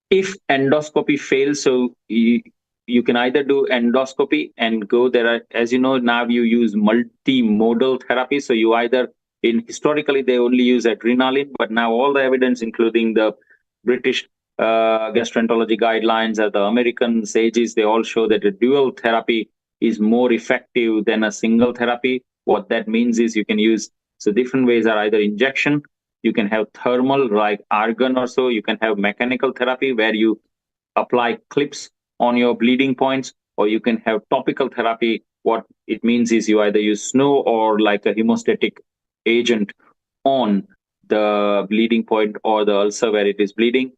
If endoscopy fails, so you can either do endoscopy and go there. As you know, now you use multimodal therapy. So you either, historically, they only use adrenaline, but now all the evidence, including the British gastroenterology guidelines or the American SAGES, they all show that a dual therapy is more effective than a single therapy. What that means is you can use, so different ways are either injection, you can have thermal like argon or so, you can have mechanical therapy where you apply clips on your bleeding points, or you can have topical therapy. What it means is you either use snow or like a hemostatic agent on the bleeding point or the ulcer where it is bleeding.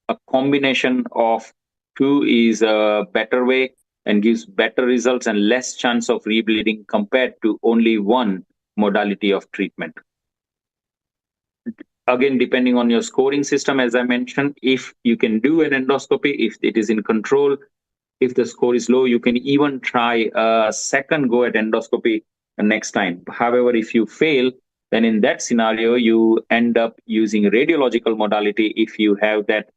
A combination of two is a better way and gives better results and less chance of rebleeding compared to only one modality of treatment. Again, depending on your scoring system, as I mentioned, if you can do an endoscopy, if it is in control, if the score is low, you can even try a second go at endoscopy next time. However, if you fail, then in that scenario, you end up using radiological modality if you have that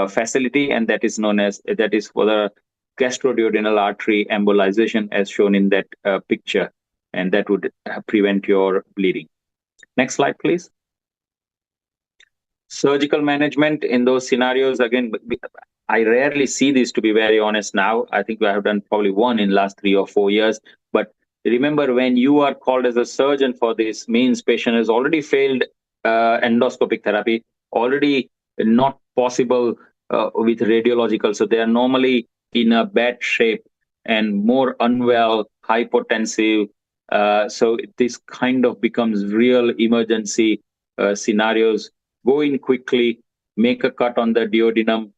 facility, and that is known as, that is for the gastroduodenal artery embolization as shown in that picture, and that would prevent your bleeding. Next slide, please. Surgical management in those scenarios, again, I rarely see this, to be very honest now. I think I have done probably one in the last 3 or 4 years. But remember, when you are called as a surgeon for this, means patient has already failed endoscopic therapy, already not possible with radiological. So they are normally in a bad shape and more unwell, hypotensive. So this kind of becomes real emergency scenarios. Go in quickly, make a cut on the duodenum,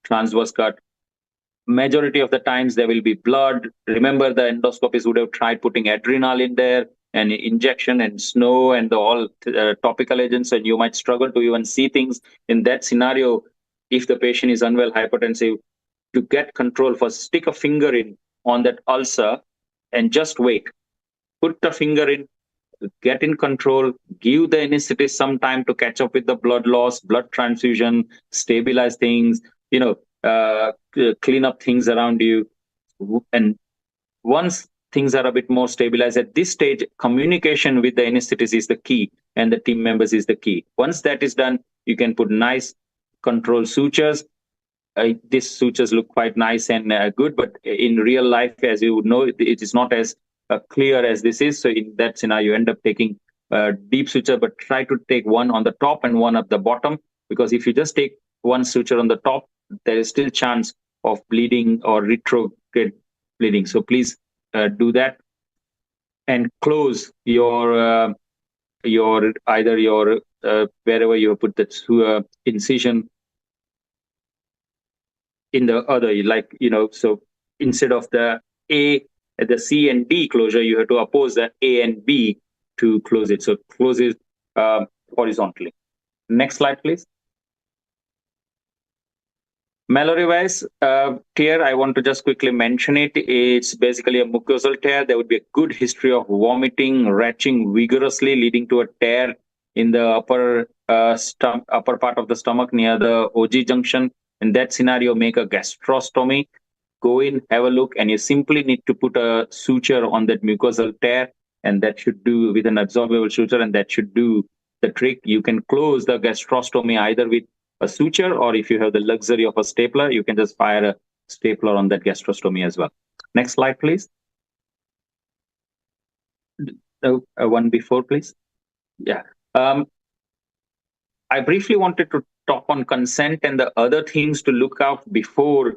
transverse cut. Majority of the times there will be blood. Remember, the endoscopists would have tried putting adrenaline there and injection and snow and all topical agents, and you might struggle to even see things. In that scenario, if the patient is unwell, hypertensive, to get control, first stick a finger in on that ulcer and just wait. Put the finger in, get in control, give the anesthetist some time to catch up with the blood loss, blood transfusion, stabilize things, clean up things around you. And once things are a bit more stabilized, at this stage, communication with the anesthetist is the key and the team members is the key. Once that is done, you can put nice control sutures, these sutures look quite nice and good, but in real life, as you would know, it is not as clear as this is. So in that scenario, you end up taking deep suture, but try to take one on the top and one at the bottom, because if you just take one suture on the top, there is still chance of bleeding or retrograde bleeding. So please do that and close your either your wherever you put the incision in the other, like, so instead of the C and D closure, you have to oppose the A and B to close it. So close it horizontally. Next slide, please. Mallory Weiss tear, I want to just quickly mention it. It's basically a mucosal tear. There would be a good history of vomiting, retching vigorously, leading to a tear in the upper part of the stomach near the OG junction. In that scenario, make a gastrostomy. Go in, have a look, and you simply need to put a suture on that mucosal tear, and that should do with an absorbable suture, and that should do the trick. You can close the gastrostomy either with a suture, or if you have the luxury of a stapler, you can just fire a stapler on that gastrostomy as well. Next slide, please. One before, please. Yeah. I briefly wanted to talk on consent and the other things to look out before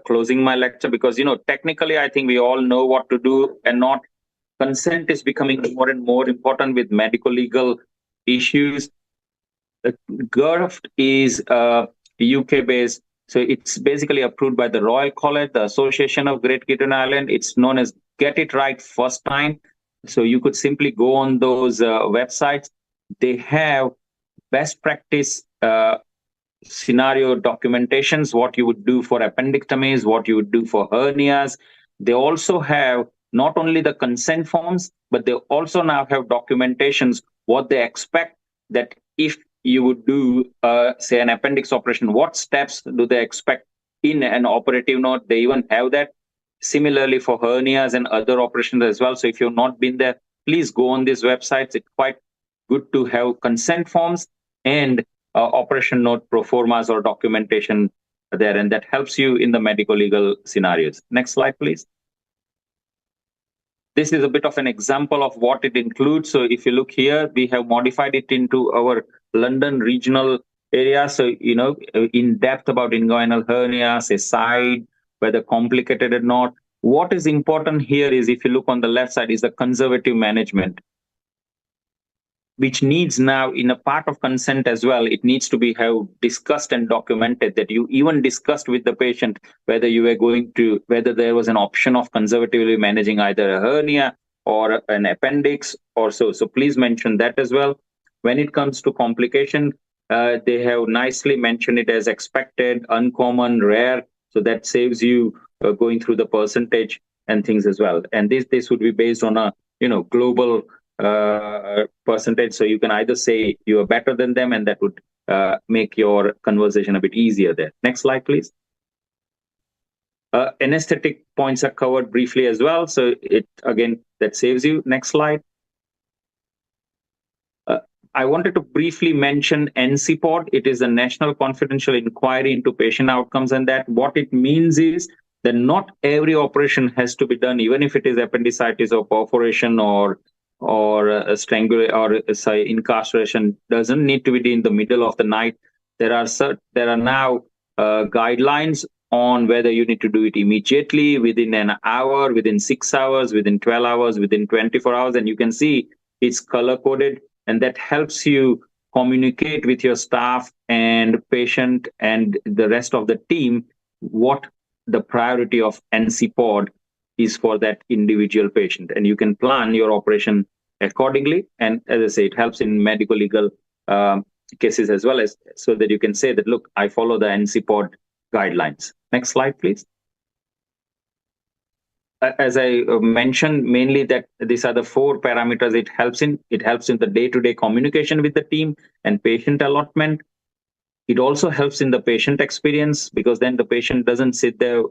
closing my lecture, because, technically, I think we all know what to do and not. Consent is becoming more and more important with medical legal issues. GIRFT is UK-based, so it's basically approved by the Royal College, the Association of Great Britain and Ireland. It's known as Get It Right First Time. So you could simply go on those websites. They have best practice scenario documentations, what you would do for appendectomies, what you would do for hernias. They also have not only the consent forms, but they also now have documentations, what they expect that if you would do, say, an appendix operation, what steps do they expect in an operative note? They even have that. Similarly for hernias and other operations as well. So if you've not been there, please go on these websites. It's quite good to have consent forms and operation note pro formas or documentation there, and that helps you in the medical legal scenarios. Next slide, please. This is a bit of an example of what it includes. So if you look here, we have modified it into our London regional area. So, in depth about inguinal hernia, say side, whether complicated or not. What is important here is, if you look on the left side, is the conservative management, which needs now, in a part of consent as well, it needs to be discussed and documented, that you even discussed with the patient whether there was an option of conservatively managing either a hernia or an appendix or so. So please mention that as well. When it comes to complication, they have nicely mentioned it as expected, uncommon, rare. So that saves you going through the percentage and things as well. And this would be based on a global percentage. So you can either say you are better than them, and that would make your conversation a bit easier there. Next slide, please. Anesthetic points are covered briefly as well. So that saves you. Next slide. I wanted to briefly mention NCPOD. It is a National Confidential Inquiry into Patient Outcomes, and that what it means is that not every operation has to be done, even if it is appendicitis or perforation or incarceration, doesn't need to be done in the middle of the night. There are now guidelines on whether you need to do it immediately, within an hour, within 6 hours, within 12 hours, within 24 hours, and you can see it's color coded, and that helps you communicate with your staff and patient and the rest of the team what the priority of NCPOD is for that individual patient, and you can plan your operation accordingly. And as I say, it helps in medical legal cases as well, as so that you can say that, look, I follow the NCPOD guidelines. Next slide, please. As I mentioned, mainly that these are the 4 parameters it helps in. It helps in the day-to-day communication with the team and patient allotment. It also helps in the patient experience, because then the patient doesn't sit there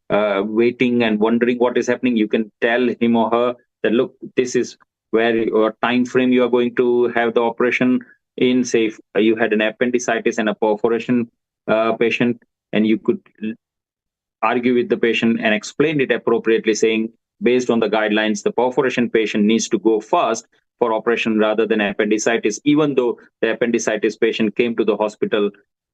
waiting and wondering what is happening. You can tell him or her that, look, this is where your time frame you are going to have the operation in. Say if you had an appendicitis and a perforation, patient, and you could argue with the patient and explain it appropriately, saying, based on the guidelines, the perforation patient needs to go first for operation rather than appendicitis, even though the appendicitis patient came to the hospital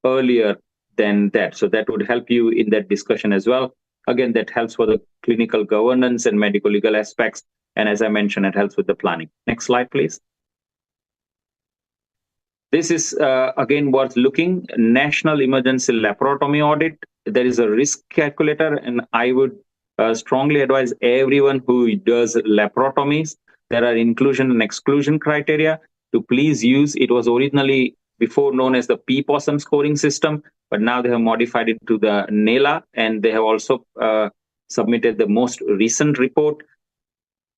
earlier than that. So that would help you in that discussion as well. Again, that helps for the clinical governance and medical legal aspects. And as I mentioned, it helps with the planning. Next slide, please. This is, again, worth looking. National Emergency Laparotomy Audit. There is a risk calculator, and I would strongly advise everyone who does laparotomies, there are inclusion and exclusion criteria to please use. It was originally before known as the P-POSSUM scoring system, but now they have modified it to the NELA, and they have also submitted the most recent report.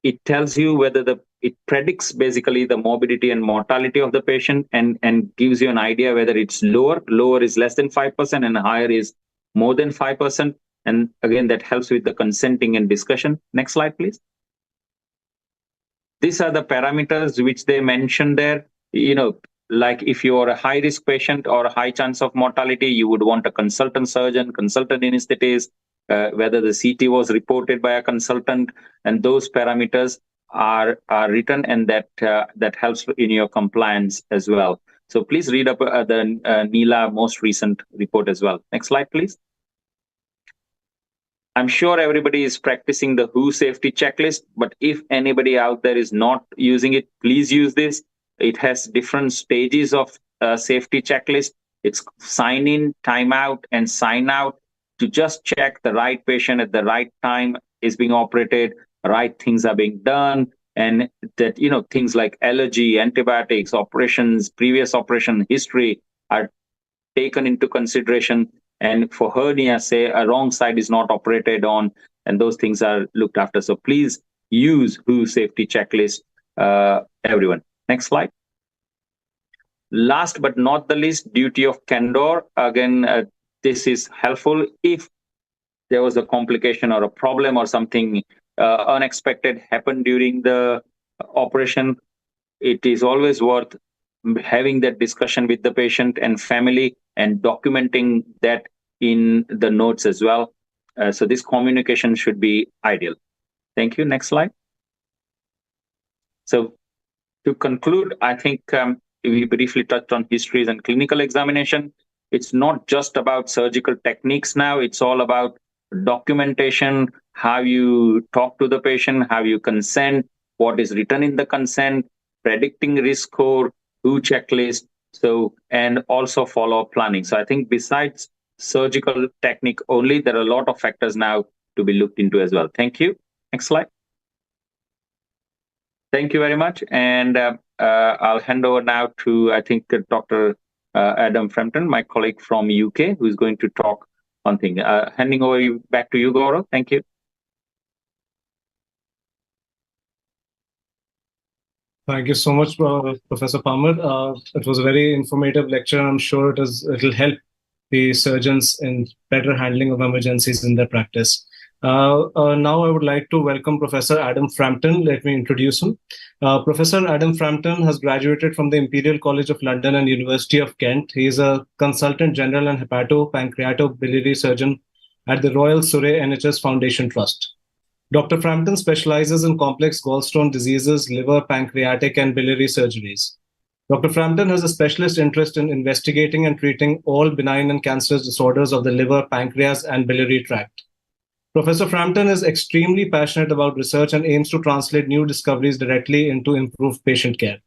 It tells you whether it predicts basically the morbidity and mortality of the patient, and gives you an idea whether it's lower is less than 5%, and higher is more than 5%. And again, that helps with the consenting and discussion. Next slide, please. These are the parameters which they mentioned there. Like if you are a high risk patient or a high chance of mortality, you would want a consultant surgeon, consultant anesthetist, whether the CT was reported by a consultant, and those parameters are written, and that helps in your compliance as well. So please read up the NELA most recent report as well. Next slide, please. I'm sure everybody is practicing the WHO safety checklist, but if anybody out there is not using it, please use this. It has different stages of safety checklist. It's sign in, time out, and sign out to just check the right patient at the right time is being operated, right things are being done, and that things like allergy, antibiotics, operations, previous operation history are taken into consideration. And for hernia, say a wrong side is not operated on, and those things are looked after. So please use WHO safety checklist, everyone. Next slide. Last but not the least, duty of candor. Again, this is helpful if there was a complication or a problem or something unexpected happened during the operation. It is always worth having that discussion with the patient and family and documenting that in the notes as well. So this communication should be ideal. Thank you. Next slide. So to conclude, I think we briefly touched on histories and clinical examination. It's not just about surgical techniques now. It's all about documentation, how you talk to the patient, how you consent, what is written in the consent, predicting risk score, WHO checklist, and also follow-up planning. So I think besides surgical technique only, there are a lot of factors now to be looked into as well. Thank you. Next slide. Thank you very much. And I'll hand over now to, I think, Dr. Adam Frampton, my colleague from UK, who's going to talk on things. Handing over back to you, Gaurav. Thank you. Thank you so much, Professor Palmer. It was a very informative lecture. I'm sure it'll help the surgeons in better handling of emergencies in their practice. Now I would like to welcome Professor Adam Frampton. Let me introduce him. Professor Adam Frampton has graduated from the Imperial College of London and University of Kent. He is a consultant general and hepato-pancreato-biliary surgeon at the Royal Surrey NHS Foundation Trust. Dr. Frampton specializes in complex gallstone diseases, liver, pancreatic, and biliary surgeries. Dr. Frampton has a specialist interest in investigating and treating all benign and cancerous disorders of the liver, pancreas, and biliary tract. Professor Frampton is extremely passionate about research and aims to translate new discoveries directly into improved patient care.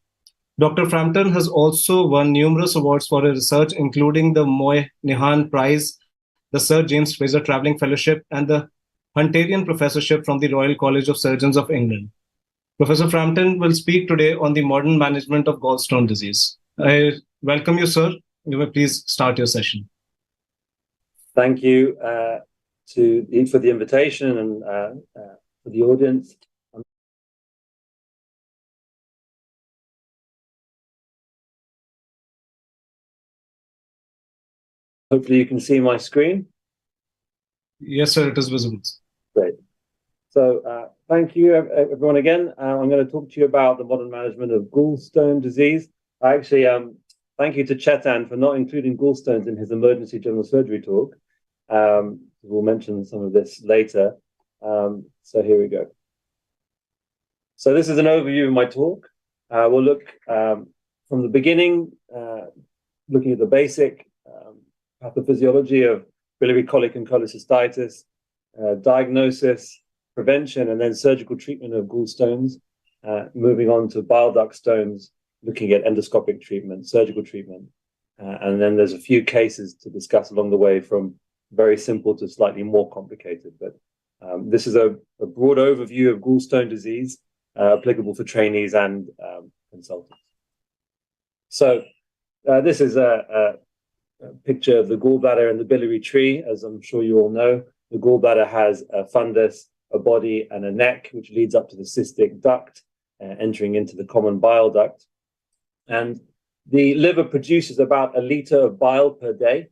Dr. Frampton has also won numerous awards for his research, including the Moynihan Prize, the Sir James Fraser Travelling Fellowship, and the Hunterian Professorship from the Royal College of Surgeons of England. Professor Frampton will speak today on the modern management of gallstone disease. I welcome you, sir. You may please start your session. Thank you for the invitation and for the audience. Hopefully you can see my screen. Yes, sir, it is visible. Great. So thank you, everyone, again. I'm going to talk to you about the modern management of gallstone disease. I actually thank you to Chetan for not including gallstones in his emergency general surgery talk. We'll mention some of this later. So here we go. So this is an overview of my talk. We'll look from the beginning, looking at the basic pathophysiology of biliary colic and cholecystitis, diagnosis, prevention, and then surgical treatment of gallstones, moving on to bile duct stones, looking at endoscopic treatment, surgical treatment. And then there's a few cases to discuss along the way, from very simple to slightly more complicated. But this is a broad overview of gallstone disease, applicable for trainees and consultants. So this is a picture of the gallbladder and the biliary tree. As I'm sure you all know, the gallbladder has a fundus, a body, and a neck, which leads up to the cystic duct, entering into the common bile duct. And the liver produces about 1 liter of bile per day,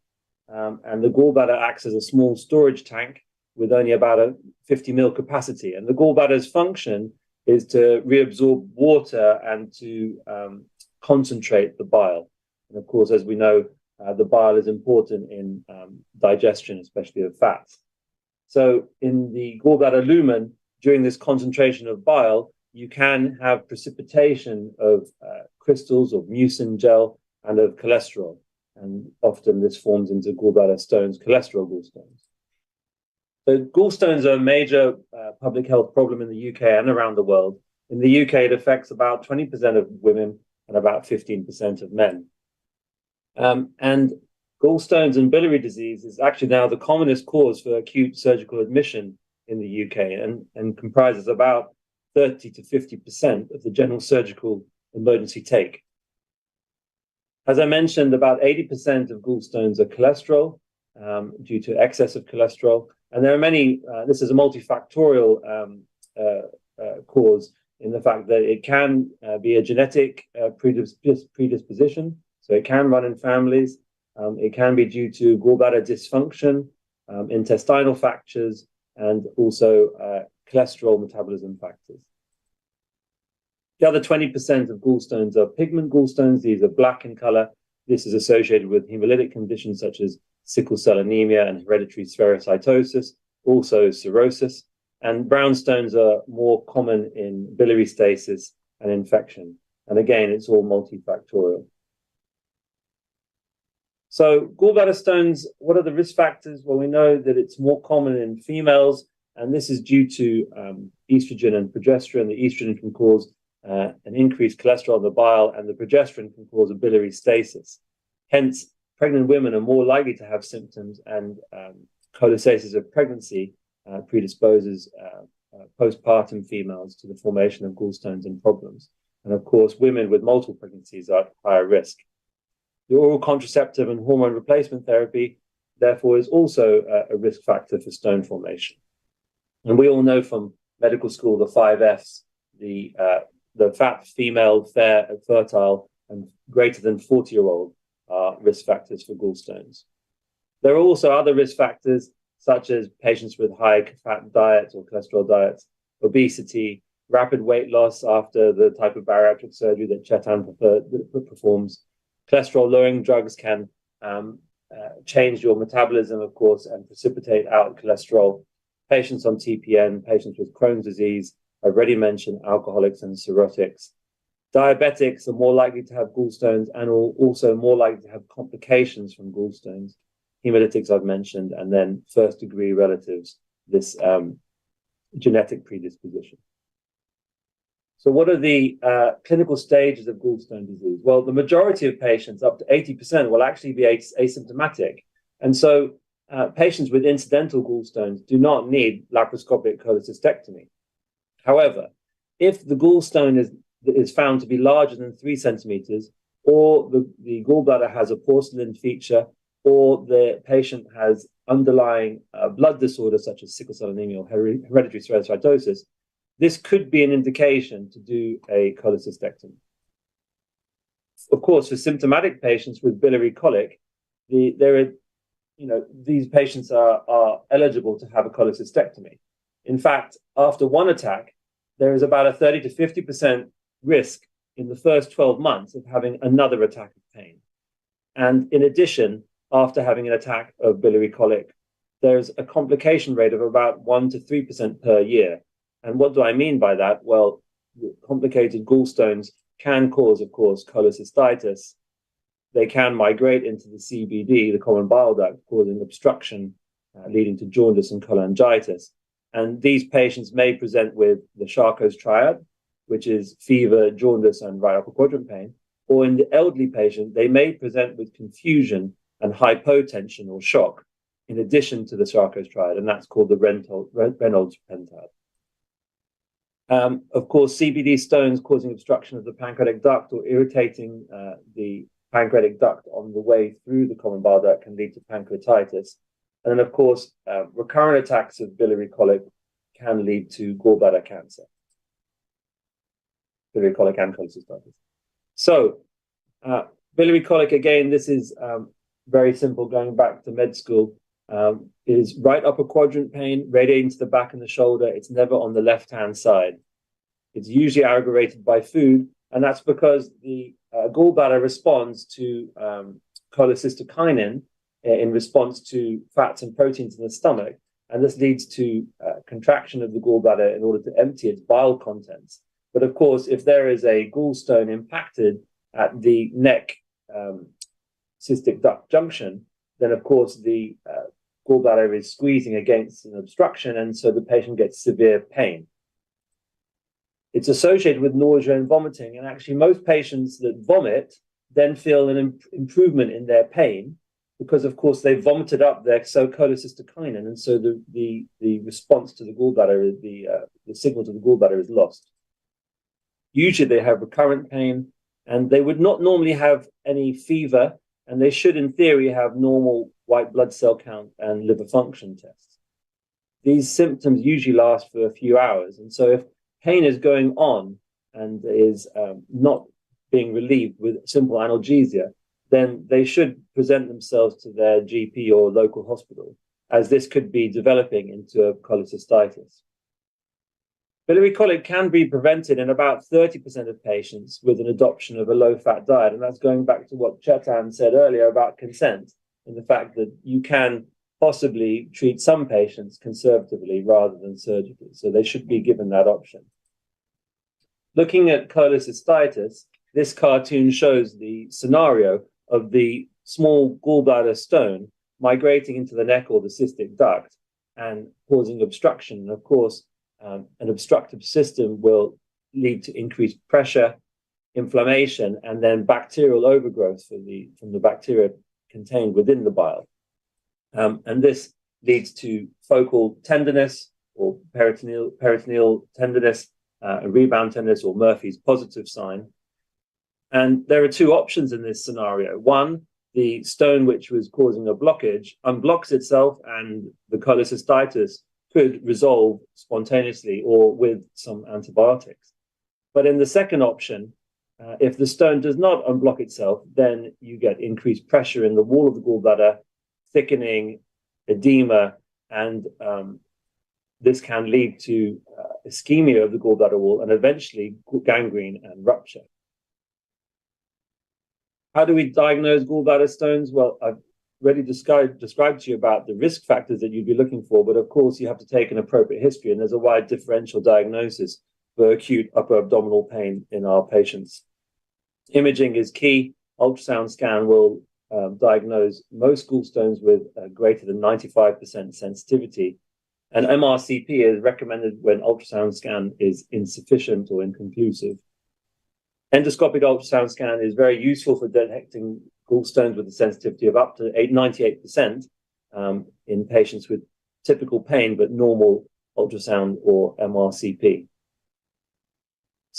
and the gallbladder acts as a small storage tank with only about a 50 ml capacity. And the gallbladder's function is to reabsorb water and to concentrate the bile. And of course, as we know, the bile is important in digestion, especially of fats. So in the gallbladder lumen, during this concentration of bile, you can have precipitation of crystals of mucin gel and of cholesterol. And often this forms into gallbladder stones, cholesterol gallstones. So gallstones are a major public health problem in the UK and around the world. In the UK, it affects about 20% of women and about 15% of men. And gallstones and biliary disease is actually now the commonest cause for acute surgical admission in the UK, and comprises about 30 to 50% of the general surgical emergency take. As I mentioned, about 80% of gallstones are cholesterol, due to excess of cholesterol. And there are many, this is a multifactorial cause, in the fact that it can be a genetic predisposition. So it can run in families. It can be due to gallbladder dysfunction, intestinal factors, and also cholesterol metabolism factors. The other 20% of gallstones are pigment gallstones. These are black in color. This is associated with hemolytic conditions such as sickle cell anemia and hereditary spherocytosis, also cirrhosis. And brown stones are more common in biliary stasis and infection. And again, it's all multifactorial. So gallbladder stones, what are the risk factors? Well, we know that it's more common in females, and this is due to estrogen and progesterone. The estrogen can cause an increased cholesterol in the bile, and the progesterone can cause a biliary stasis. Hence, pregnant women are more likely to have symptoms, and cholestasis of pregnancy predisposes postpartum females to the formation of gallstones and problems. And of course, women with multiple pregnancies are at higher risk. The oral contraceptive and hormone replacement therapy, therefore, is also a risk factor for stone formation. And we all know from medical school the 5 Fs, the fat, female, fair, fertile, and greater than 40-year-old are risk factors for gallstones. There are also other risk factors, such as patients with high fat diets or cholesterol diets, obesity, rapid weight loss after the type of bariatric surgery that Chetan performs. Cholesterol-lowering drugs can change your metabolism, of course, and precipitate out cholesterol. Patients on TPN, patients with Crohn's disease, I've already mentioned alcoholics and cirrhotics. Diabetics are more likely to have gallstones and are also more likely to have complications from gallstones. Hemolytics I've mentioned, and then first-degree relatives, this genetic predisposition. So what are the clinical stages of gallstone disease? Well, the majority of patients, up to 80%, will actually be asymptomatic. And so patients with incidental gallstones do not need laparoscopic cholecystectomy. However, if the gallstone is found to be larger than 3 centimeters, or the gallbladder has a porcelain feature, or the patient has underlying blood disorder such as sickle cell anemia or hereditary spherocytosis, this could be an indication to do a cholecystectomy. Of course, for symptomatic patients with biliary colic, these patients are eligible to have a cholecystectomy. In fact, after one attack, there is about a 30 to 50% risk in the first 12 months of having another attack of pain. And in addition, after having an attack of biliary colic, there's a complication rate of about 1 to 3% per year. And what do I mean by that? Well, complicated gallstones can cause, of course, cholecystitis. They can migrate into the CBD, the common bile duct, causing obstruction, leading to jaundice and cholangitis. And these patients may present with the Charcot's triad, which is fever, jaundice, and right upper quadrant pain. Or in the elderly patient, they may present with confusion and hypotension or shock, in addition to the Charcot's triad, and that's called the Reynolds pentad. Of course, CBD stones causing obstruction of the pancreatic duct or irritating the pancreatic duct on the way through the common bile duct can lead to pancreatitis. And then, of course, recurrent attacks of biliary colic can lead to gallbladder cancer. Biliary colic and cholecystitis. So, biliary colic, again, this is very simple, going back to med school, is right upper quadrant pain, radiating to the back and the shoulder. It's never on the left-hand side. It's usually aggravated by food, and that's because the gallbladder responds to cholecystokinin in response to fats and proteins in the stomach, and this leads to contraction of the gallbladder in order to empty its bile contents. But of course, if there is a gallstone impacted at the neck cystic duct junction, then of course the gallbladder is squeezing against an obstruction, and so the patient gets severe pain. It's associated with nausea and vomiting, and actually most patients that vomit then feel an improvement in their pain, because of course they vomited up their cholecystokinin, and so the response to the gallbladder, the signal to the gallbladder is lost. Usually they have recurrent pain, and they would not normally have any fever, and they should in theory have normal white blood cell count and liver function tests. These symptoms usually last for a few hours, and so if pain is going on and is not being relieved with simple analgesia, then they should present themselves to their GP or local hospital, as this could be developing into a cholecystitis. Biliary colic can be prevented in about 30% of patients with an adoption of a low-fat diet, and that's going back to what Chetan said earlier about consent, and the fact that you can possibly treat some patients conservatively rather than surgically, so they should be given that option. Looking at cholecystitis, this cartoon shows the scenario of the small gallbladder stone migrating into the neck or the cystic duct and causing obstruction. And of course, an obstructive system will lead to increased pressure, inflammation, and then bacterial overgrowth from the bacteria contained within the bile. And this leads to focal tenderness or peritoneal tenderness, rebound tenderness, or Murphy's positive sign. And there are two options in this scenario. One, the stone which was causing a blockage unblocks itself, and the cholecystitis could resolve spontaneously or with some antibiotics. But in the second option, if the stone does not unblock itself, then you get increased pressure in the wall of the gallbladder, thickening, edema, and this can lead to ischemia of the gallbladder wall and eventually gangrene and rupture. How do we diagnose gallbladder stones? Well, I've already described to you about the risk factors that you'd be looking for, but of course you have to take an appropriate history, and there's a wide differential diagnosis for acute upper abdominal pain in our patients. Imaging is key. Ultrasound scan will diagnose most gallstones with greater than 95% sensitivity, and MRCP is recommended when ultrasound scan is insufficient or inconclusive. Endoscopic ultrasound scan is very useful for detecting gallstones with a sensitivity of up to 98% in patients with typical pain but normal ultrasound or MRCP.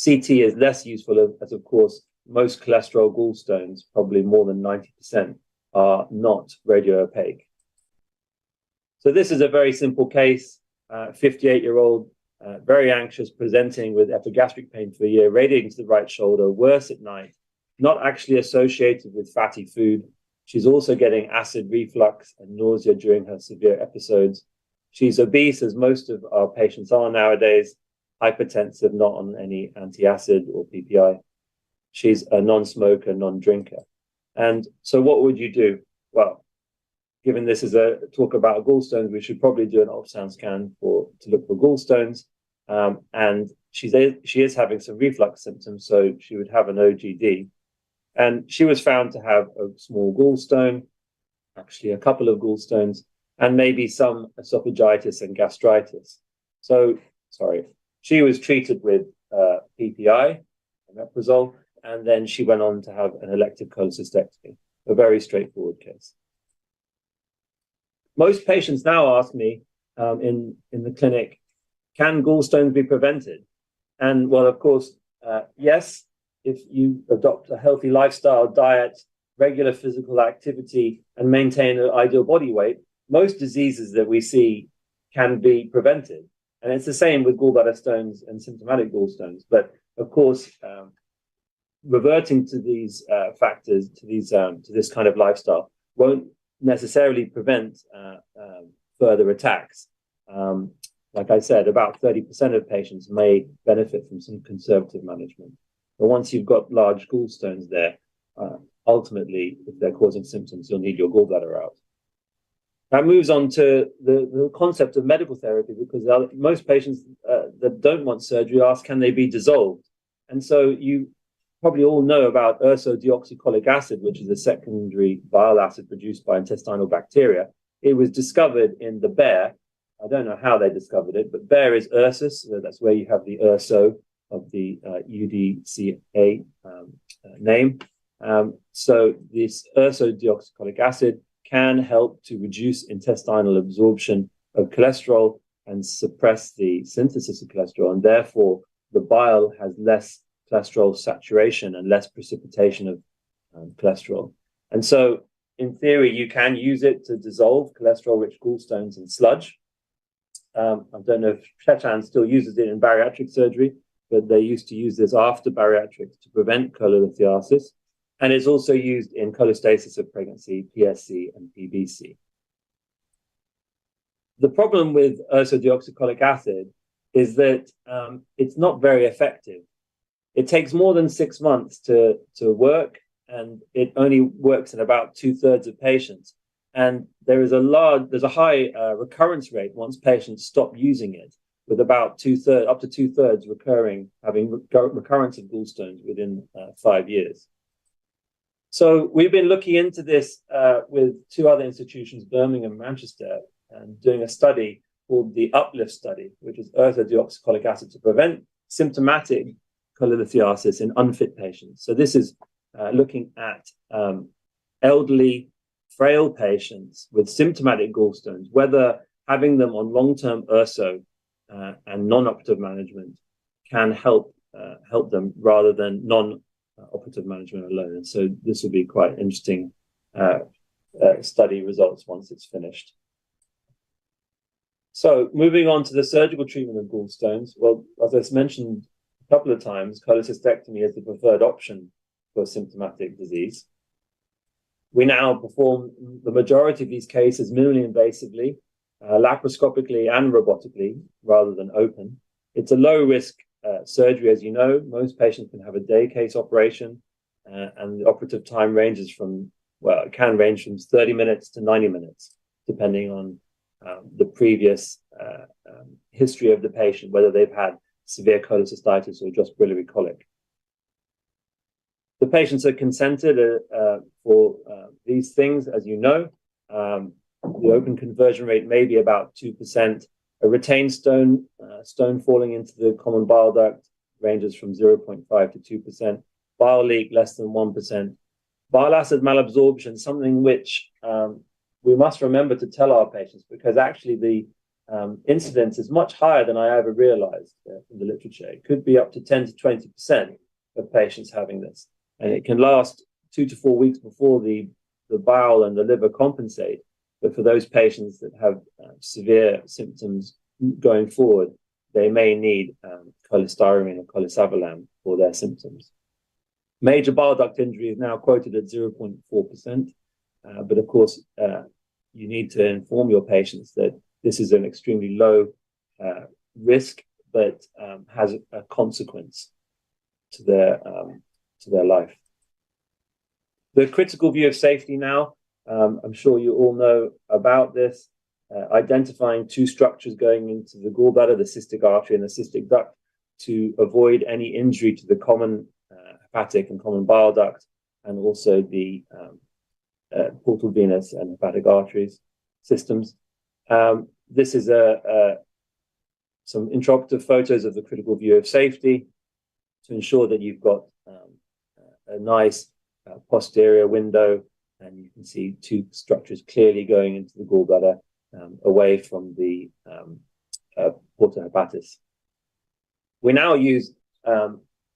CT is less useful as, of course, most cholesterol gallstones, probably more than 90%, are not radio-opaque. So this is a very simple case, 58-year-old, very anxious, presenting with epigastric pain for a year, radiating to the right shoulder, worse at night, not actually associated with fatty food. She's also getting acid reflux and nausea during her severe episodes. She's obese, as most of our patients are nowadays, hypertensive, not on any anti-acid or PPI. She's a non-smoker, non-drinker. And so what would you do? Well, given this is a talk about gallstones, we should probably do an ultrasound scan to look for gallstones. And she is having some reflux symptoms, so she would have an OGD. And she was found to have a small gallstone, actually a couple of gallstones, and maybe some esophagitis and gastritis. So, she was treated with PPI, omeprazole, and then she went on to have an elective cholecystectomy, a very straightforward case. Most patients now ask me in the clinic, can gallstones be prevented? And well, of course, yes, if you adopt a healthy lifestyle, diet, regular physical activity, and maintain an ideal body weight, most diseases that we see can be prevented. And it's the same with gallbladder stones and symptomatic gallstones. But of course, reverting to these factors, to this kind of lifestyle, won't necessarily prevent further attacks. Like I said, about 30% of patients may benefit from some conservative management. But once you've got large gallstones there, ultimately, if they're causing symptoms, you'll need your gallbladder out. That moves on to the concept of medical therapy, because most patients that don't want surgery ask, can they be dissolved? And so you probably all know about ursodeoxycholic acid, which is a secondary bile acid produced by intestinal bacteria. It was discovered in the bear. I don't know how they discovered it, but bear is ursus. So that's where you have the urso of the UDCA name. So this ursodeoxycholic acid can help to reduce intestinal absorption of cholesterol and suppress the synthesis of cholesterol, and therefore the bile has less cholesterol saturation and less precipitation of cholesterol. And so in theory, you can use it to dissolve cholesterol-rich gallstones in sludge. I don't know if Chetan still uses it in bariatric surgery, but they used to use this after bariatrics to prevent cholelithiasis. And it's also used in cholestasis of pregnancy, PSC, and PBC. The problem with ursodeoxycholic acid is that it's not very effective. It takes more than 6 months to work, and it only works in about 2/3 of patients. And there's a high recurrence rate once patients stop using it, with about up to 2/3 having recurrence of gallstones within 5 years. So we've been looking into this with 2 other institutions, Birmingham and Manchester, and doing a study called the UPLIFT study, which is ursodeoxycholic acid to prevent symptomatic cholelithiasis in unfit patients. So this is looking at elderly, frail patients with symptomatic gallstones, whether having them on long-term urso and non-operative management can help them rather than non-operative management alone. And so this will be quite interesting study results once it's finished. So moving on to the surgical treatment of gallstones. Well, as I mentioned a couple of times, cholecystectomy is the preferred option for symptomatic disease. We now perform the majority of these cases minimally invasively, laparoscopically and robotically, rather than open. It's a low-risk surgery, as you know. Most patients can have a day case operation, and the operative time ranges it can range from 30 minutes to 90 minutes, depending on the previous history of the patient, whether they've had severe cholecystitis or just biliary colic. The patients are consented for these things, as you know. The open conversion rate may be about 2%. A retained stone falling into the common bile duct ranges from 0.5 to 2%. Bile leak less than 1%. Bile acid malabsorption, something which we must remember to tell our patients, because actually the incidence is much higher than I ever realized in the literature. It could be up to 10 to 20% of patients having this. And it can last 2 to 4 weeks before the bile and the liver compensate. But for those patients that have severe symptoms going forward, they may need cholestyramine or cholesavollam for their symptoms. Major bile duct injury is now quoted at 0.4%. But of course, you need to inform your patients that this is an extremely low risk, but has a consequence to their life. The critical view of safety now, I'm sure you all know about this, identifying two structures going into the gallbladder, the cystic artery and the cystic duct, to avoid any injury to the common hepatic and common bile duct, and also the portal venous and hepatic arteries systems. This is some intraoperative photos of the critical view of safety to ensure that you've got a nice posterior window, and you can see two structures clearly going into the gallbladder away from the porta hepatis. We now use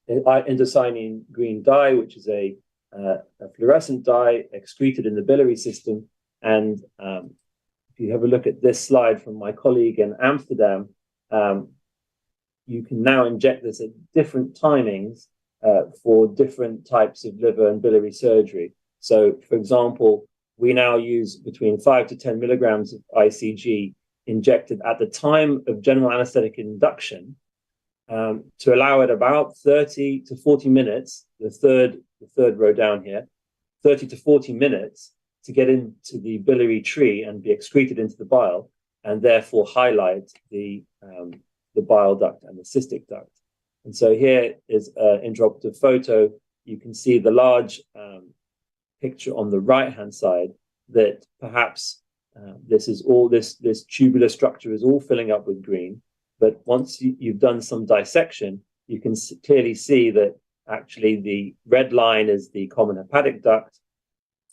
indocyanine green dye, which is a fluorescent dye excreted in the biliary system. And if you have a look at this slide from my colleague in Amsterdam, you can now inject this at different timings for different types of liver and biliary surgery. So, for example, we now use between 5 to 10 milligrams of ICG injected at the time of general anesthetic induction to allow it about 30 to 40 minutes, the third row down here, 30 to 40 minutes to get into the biliary tree and be excreted into the bile, and therefore highlight the bile duct and the cystic duct. And so here is an intraoperative photo. You can see the large picture on the right-hand side that perhaps this tubular structure is all filling up with green. But once you've done some dissection, you can clearly see that actually the red line is the common hepatic duct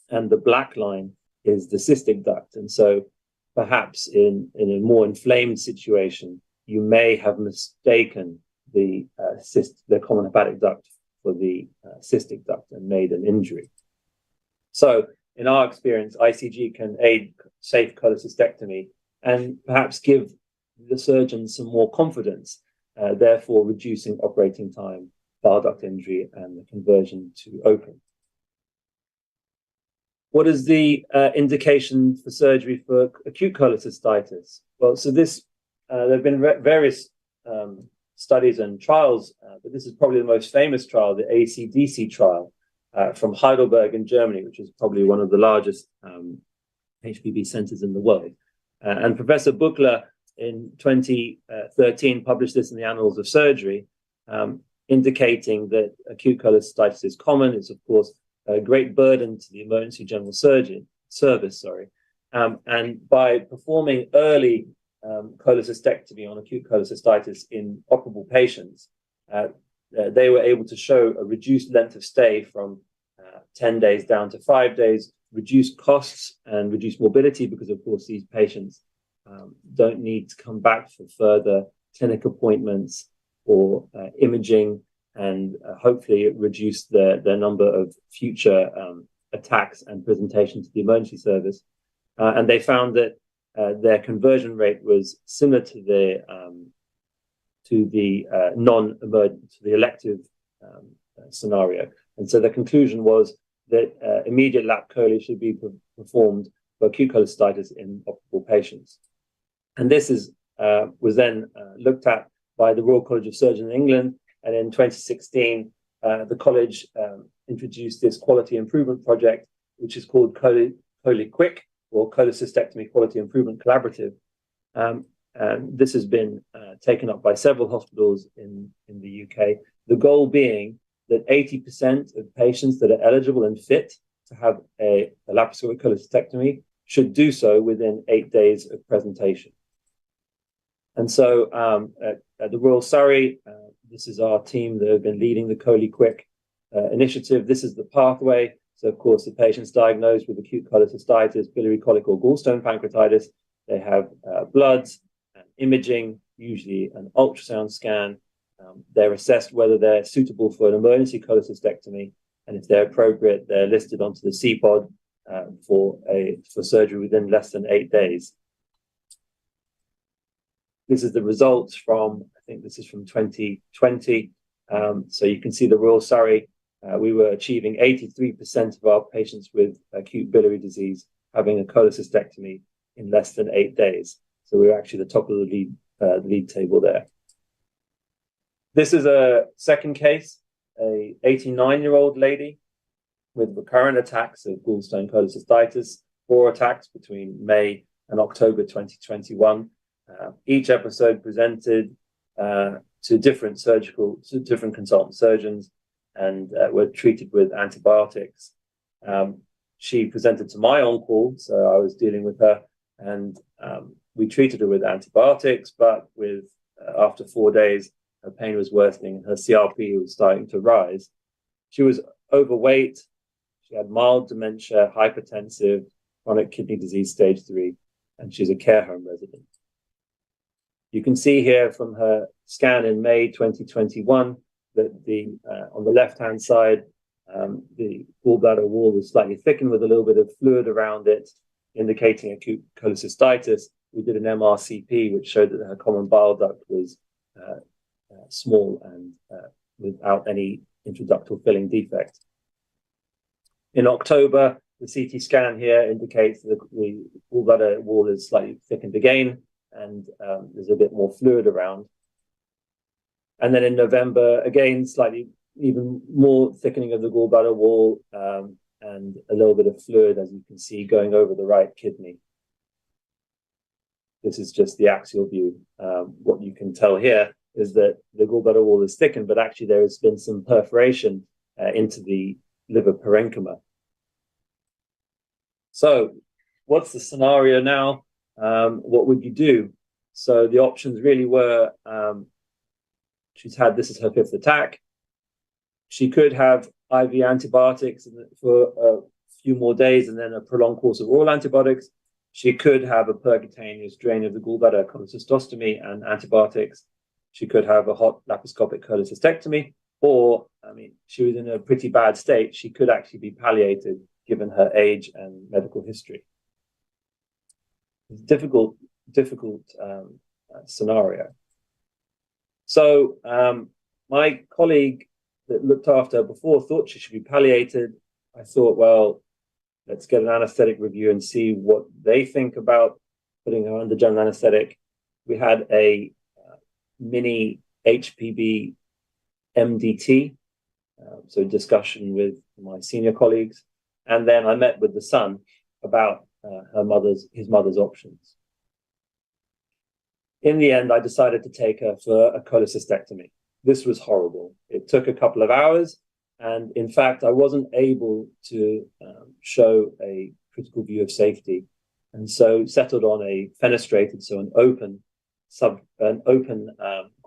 and the black line is the cystic duct. And so perhaps in a more inflamed situation, you may have mistaken the common hepatic duct for the cystic duct and made an injury. So in our experience, ICG can aid safe cholecystectomy and perhaps give the surgeon some more confidence, therefore reducing operating time, bile duct injury, and the conversion to open. What is the indication for surgery for acute cholecystitis? Well, so this, there have been various studies and trials, but this is probably the most famous trial, the ACDC trial from Heidelberg in Germany, which is probably one of the largest HPV centers in the world. And Professor Buchler in 2013 published this in the Annals of Surgery, indicating that acute cholecystitis is common. It's, of course, a great burden to the emergency general service. And by performing early cholecystectomy on acute cholecystitis in operable patients, they were able to show a reduced length of stay from 10 days down to 5 days, reduced costs and reduced morbidity, because of course these patients don't need to come back for further clinic appointments or imaging, and hopefully reduce their number of future attacks and presentation to the emergency service. And they found that their conversion rate was similar to the non-emergent, to the elective scenario. And so the conclusion was that immediate lap chole should be performed for acute cholecystitis in operable patients. And this was then looked at by the Royal College of Surgeons in England. And in 2016, the college introduced this quality improvement project, which is called CholeQuick, or Cholecystectomy Quality Improvement Collaborative. And this has been taken up by several hospitals in the UK. The goal being that 80% of patients that are eligible and fit to have a laparoscopic cholecystectomy should do so within 8 days of presentation. And so at the Royal Surrey, this is our team that have been leading the CholeQuick initiative. This is the pathway. So, of course, the patient's diagnosed with acute cholecystitis, biliary colic, or gallstone pancreatitis. They have bloods and imaging, usually an ultrasound scan. They're assessed whether they're suitable for an emergency cholecystectomy, and if they're appropriate, they're listed onto the CPOD for surgery within less than 8 days. This is the results from, I think this is from 2020. So you can see the Royal Surrey. We were achieving 83% of our patients with acute biliary disease having a cholecystectomy in less than 8 days. So we were actually the top of the lead table there. This is a second case, a 89-year-old lady with recurrent attacks of gallstone cholecystitis, 4 attacks between May and October 2021. Each episode presented to different consultant surgeons and were treated with antibiotics. She presented to my on-call, so I was dealing with her, and we treated her with antibiotics, but after 4 days, her pain was worsening and her CRP was starting to rise. She was overweight. She had mild dementia, hypertensive, chronic kidney disease stage 3, and she's a care home resident. You can see here from her scan in May 2021 that on the left-hand side, the gallbladder wall was slightly thickened with a little bit of fluid around it, indicating acute cholecystitis. We did an MRCP, which showed that her common bile duct was small and without any intraductal filling defect. In October, the CT scan here indicates that the gallbladder wall is slightly thickened again, and there's a bit more fluid around. And then in November, again, slightly even more thickening of the gallbladder wall and a little bit of fluid, as you can see, going over the right kidney. This is just the axial view. What you can tell here is that the gallbladder wall is thickened, but actually there has been some perforation into the liver parenchyma. So what's the scenario now? What would you do? So the options really were, this is her 5th attack. She could have IV antibiotics for a few more days and then a prolonged course of oral antibiotics. She could have a percutaneous drain of the gallbladder, cholecystostomy and antibiotics. She could have a hot laparoscopic cholecystectomy, or, she was in a pretty bad state. She could actually be palliated given her age and medical history. It's a difficult scenario. So my colleague that looked after her before thought she should be palliated. I thought, well, let's get an anesthetic review and see what they think about putting her under general anesthetic. We had a mini HPB MDT, so discussion with my senior colleagues. And then I met with the son about his mother's options. In the end, I decided to take her for a cholecystectomy. This was horrible. It took a couple of hours. And in fact, I wasn't able to show a critical view of safety. And so settled on a fenestrated, so an open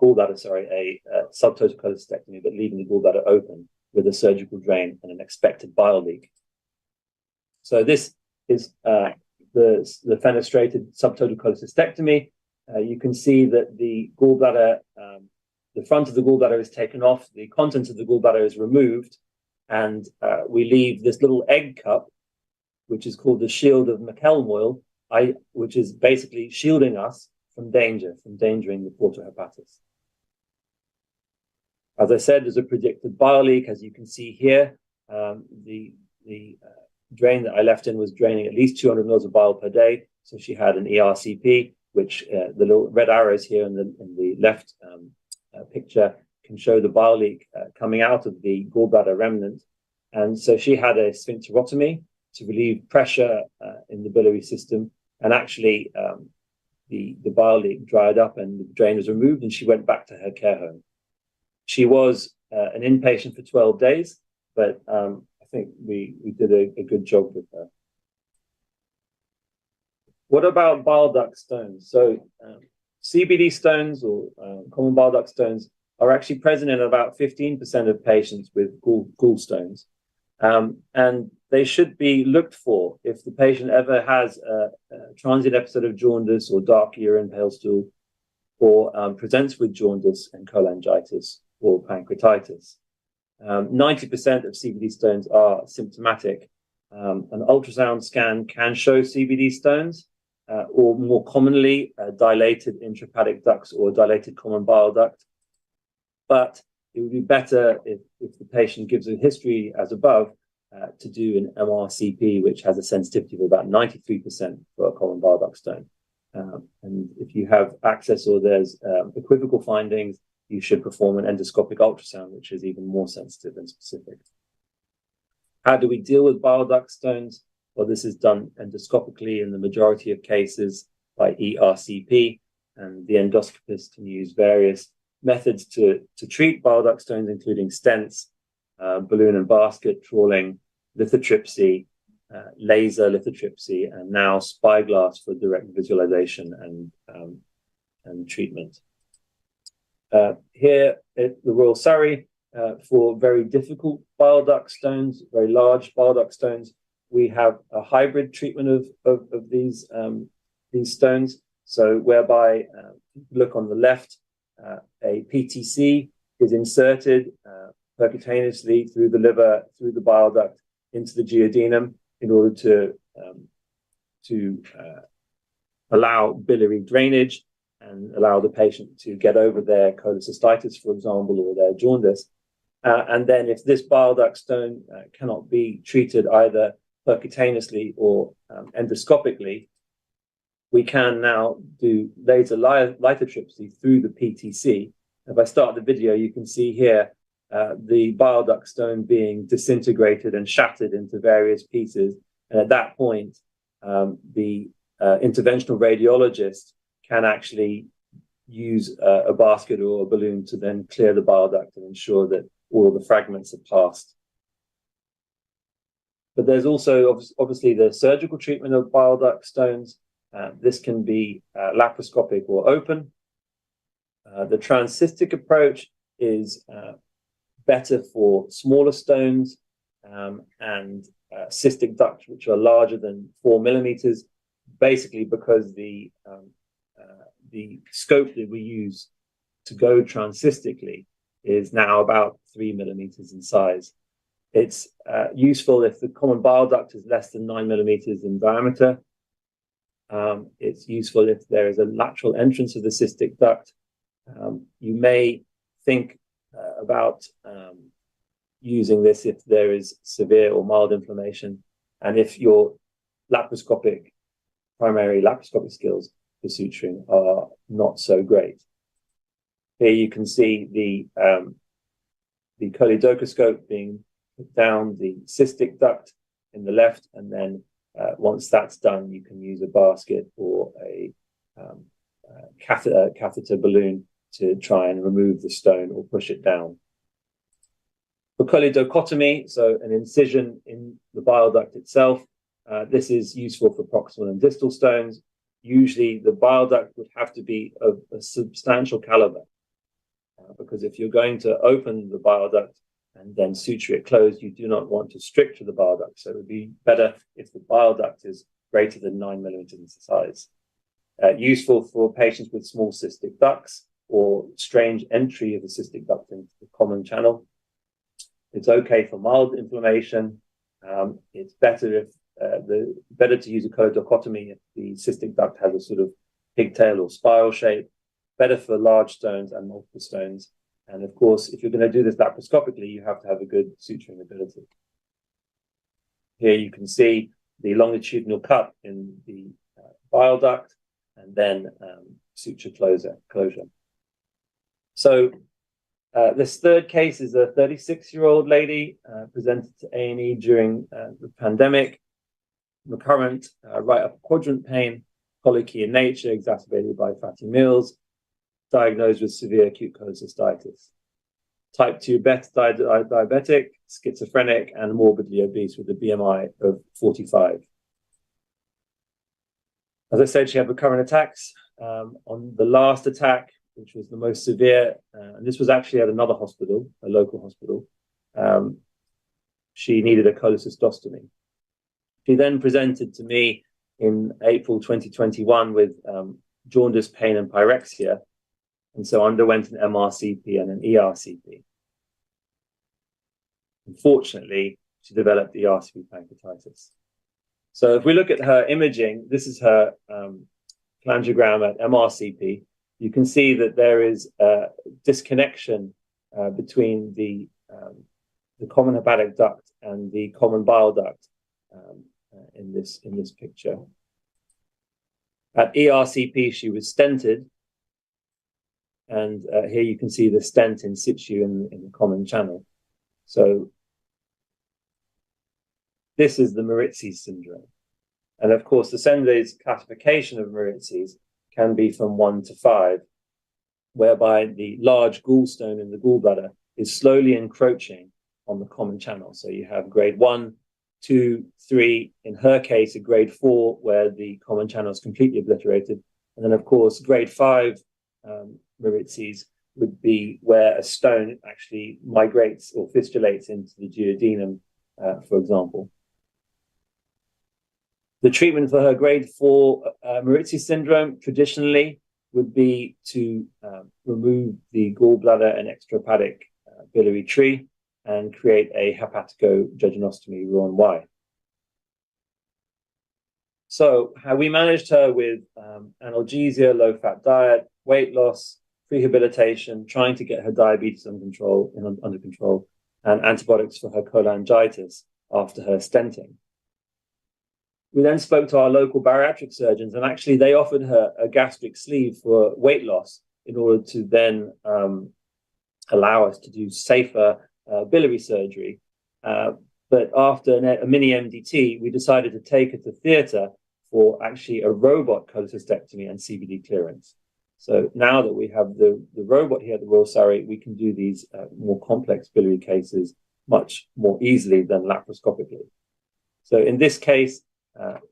gallbladder, a subtotal cholecystectomy, but leaving the gallbladder open with a surgical drain and an expected bile leak. So this is the fenestrated subtotal cholecystectomy. You can see that the gallbladder, the front of the gallbladder is taken off, the contents of the gallbladder is removed, and we leave this little egg cup, which is called the shield of McElmoyle, which is basically shielding us from endangering the portal hepatis. As I said, there's a predicted bile leak, as you can see here. The drain that I left in was draining at least 200 mils of bile per day. So she had an ERCP, which the little red arrows here in the left picture can show the bile leak coming out of the gallbladder remnant. And so she had a sphincterotomy to relieve pressure in the biliary system. And actually, the bile leak dried up and the drain was removed, and she went back to her care home. She was an inpatient for 12 days, but I think we did a good job with her. What about bile duct stones? So CBD stones or common bile duct stones are actually present in about 15% of patients with gallstones. And they should be looked for if the patient ever has a transient episode of jaundice or dark urine, pale stool, or presents with jaundice and cholangitis or pancreatitis. 90% of CBD stones are symptomatic. An ultrasound scan can show CBD stones, or more commonly, dilated intrahepatic ducts or dilated common bile duct. But it would be better if the patient gives a history as above to do an MRCP, which has a sensitivity of about 93% for a common bile duct stone. And if you have access or there's equivocal findings, you should perform an endoscopic ultrasound, which is even more sensitive and specific. How do we deal with bile duct stones? Well, this is done endoscopically in the majority of cases by ERCP, and the endoscopist can use various methods to treat bile duct stones, including stents, balloon and basket trawling, lithotripsy, laser lithotripsy, and now spyglass for direct visualization and treatment. Here at the Royal Surrey, for very difficult bile duct stones, very large bile duct stones, we have a hybrid treatment of these stones. So whereby, look on the left, a PTC is inserted percutaneously through the liver, through the bile duct into the duodenum in order to allow biliary drainage and allow the patient to get over their cholecystitis, for example, or their jaundice. And then if this bile duct stone cannot be treated either percutaneously or endoscopically, we can now do laser lithotripsy through the PTC. If I start the video, you can see here the bile duct stone being disintegrated and shattered into various pieces. And at that point, the interventional radiologist can actually use a basket or a balloon to then clear the bile duct and ensure that all of the fragments are passed. But there's also obviously the surgical treatment of bile duct stones. This can be laparoscopic or open. The transcystic approach is better for smaller stones and cystic ducts, which are larger than 4 millimeters, basically because the scope that we use to go transcystically is now about 3 millimeters in size. It's useful if the common bile duct is less than 9 millimeters in diameter. It's useful if there is a lateral entrance of the cystic duct. You may think about using this if there is severe or mild inflammation, and if your primary laparoscopic skills for suturing are not so great. Here you can see the choledocoscope being put down the cystic duct in the left, and then once that's done, you can use a basket or a catheter balloon to try and remove the stone or push it down. For choledocotomy, so an incision in the bile duct itself, this is useful for proximal and distal stones. Usually the bile duct would have to be of a substantial caliber, because if you're going to open the bile duct and then suture it closed, you do not want to stricture the bile duct. So it would be better if the bile duct is greater than 9 millimeters in size. Useful for patients with small cystic ducts or strange entry of the cystic duct into the common channel. It's okay for mild inflammation. It's better better to use a choledocotomy if the cystic duct has a sort of pigtail or spiral shape. Better for large stones and multiple stones. And of course, if you're going to do this laparoscopically, you have to have a good suturing ability. Here you can see the longitudinal cut in the bile duct, and then suture closure. So this third case is a 36-year-old lady presented to A&E during the pandemic. Recurrent right upper quadrant pain, colicky in nature, exacerbated by fatty meals, diagnosed with severe acute cholecystitis. Type 2 diabetic, schizophrenic, and morbidly obese with a BMI of 45. As I said, she had recurrent attacks. On the last attack, which was the most severe, and this was actually at another hospital, a local hospital, she needed a cholecystostomy. She then presented to me in April 2021 with jaundice, pain, and pyrexia, and so underwent an MRCP and an ERCP. Unfortunately, she developed ERCP pancreatitis. So if we look at her imaging, this is her cholangiogram at MRCP. You can see that there is a disconnection between the common hepatic duct and the common bile duct in this picture. At ERCP, she was stented, and here you can see the stent in situ in the common channel. So This is the Maritzi syndrome. And of course, the Sende's classification of Maritzi's can be from 1 to 5, whereby the large gallstone in the gallbladder is slowly encroaching on the common channel. So you have grade 1, 2, 3, in her case, a grade 4, where the common channel is completely obliterated. And then, of course, grade 5 Maritzi's would be where a stone actually migrates or fistulates into the duodenum, for example. The treatment for her grade 4 Maritzi syndrome traditionally would be to remove the gallbladder and extrahepatic biliary tree and create a hepatico-jejunostomy Roux-en-Y. So how we managed her with analgesia, low-fat diet, weight loss, rehabilitation, trying to get her diabetes under control, and antibiotics for her cholangitis after her stenting. We then spoke to our local bariatric surgeons, and actually they offered her a gastric sleeve for weight loss in order to then allow us to do safer biliary surgery. But after a mini MDT, we decided to take her to theatre for actually a robot cholecystectomy and CBD clearance. So now that we have the robot here at the Royal Surrey, we can do these more complex biliary cases much more easily than laparoscopically. So in this case,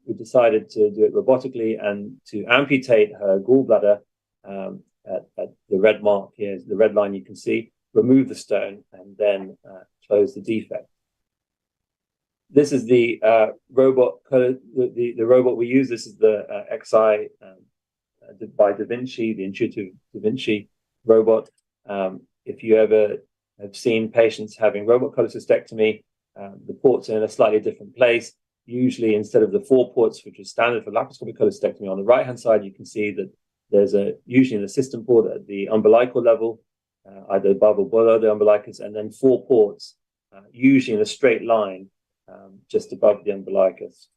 we decided to do it robotically and to amputate her gallbladder at the red mark here, the red line you can see, remove the stone, and then close the defect. This is the robot. The robot we use. This is the XI by Da Vinci, the intuitive Da Vinci robot. If you ever have seen patients having robot cholecystectomy, the ports are in a slightly different place. Usually, instead of the 4 ports, which is standard for laparoscopic cholecystectomy, on the right-hand side, you can see that there's usually an assistant port at the umbilical level, either above or below the umbilicus, and then 4 ports, usually in a straight line, just above the umbilicus.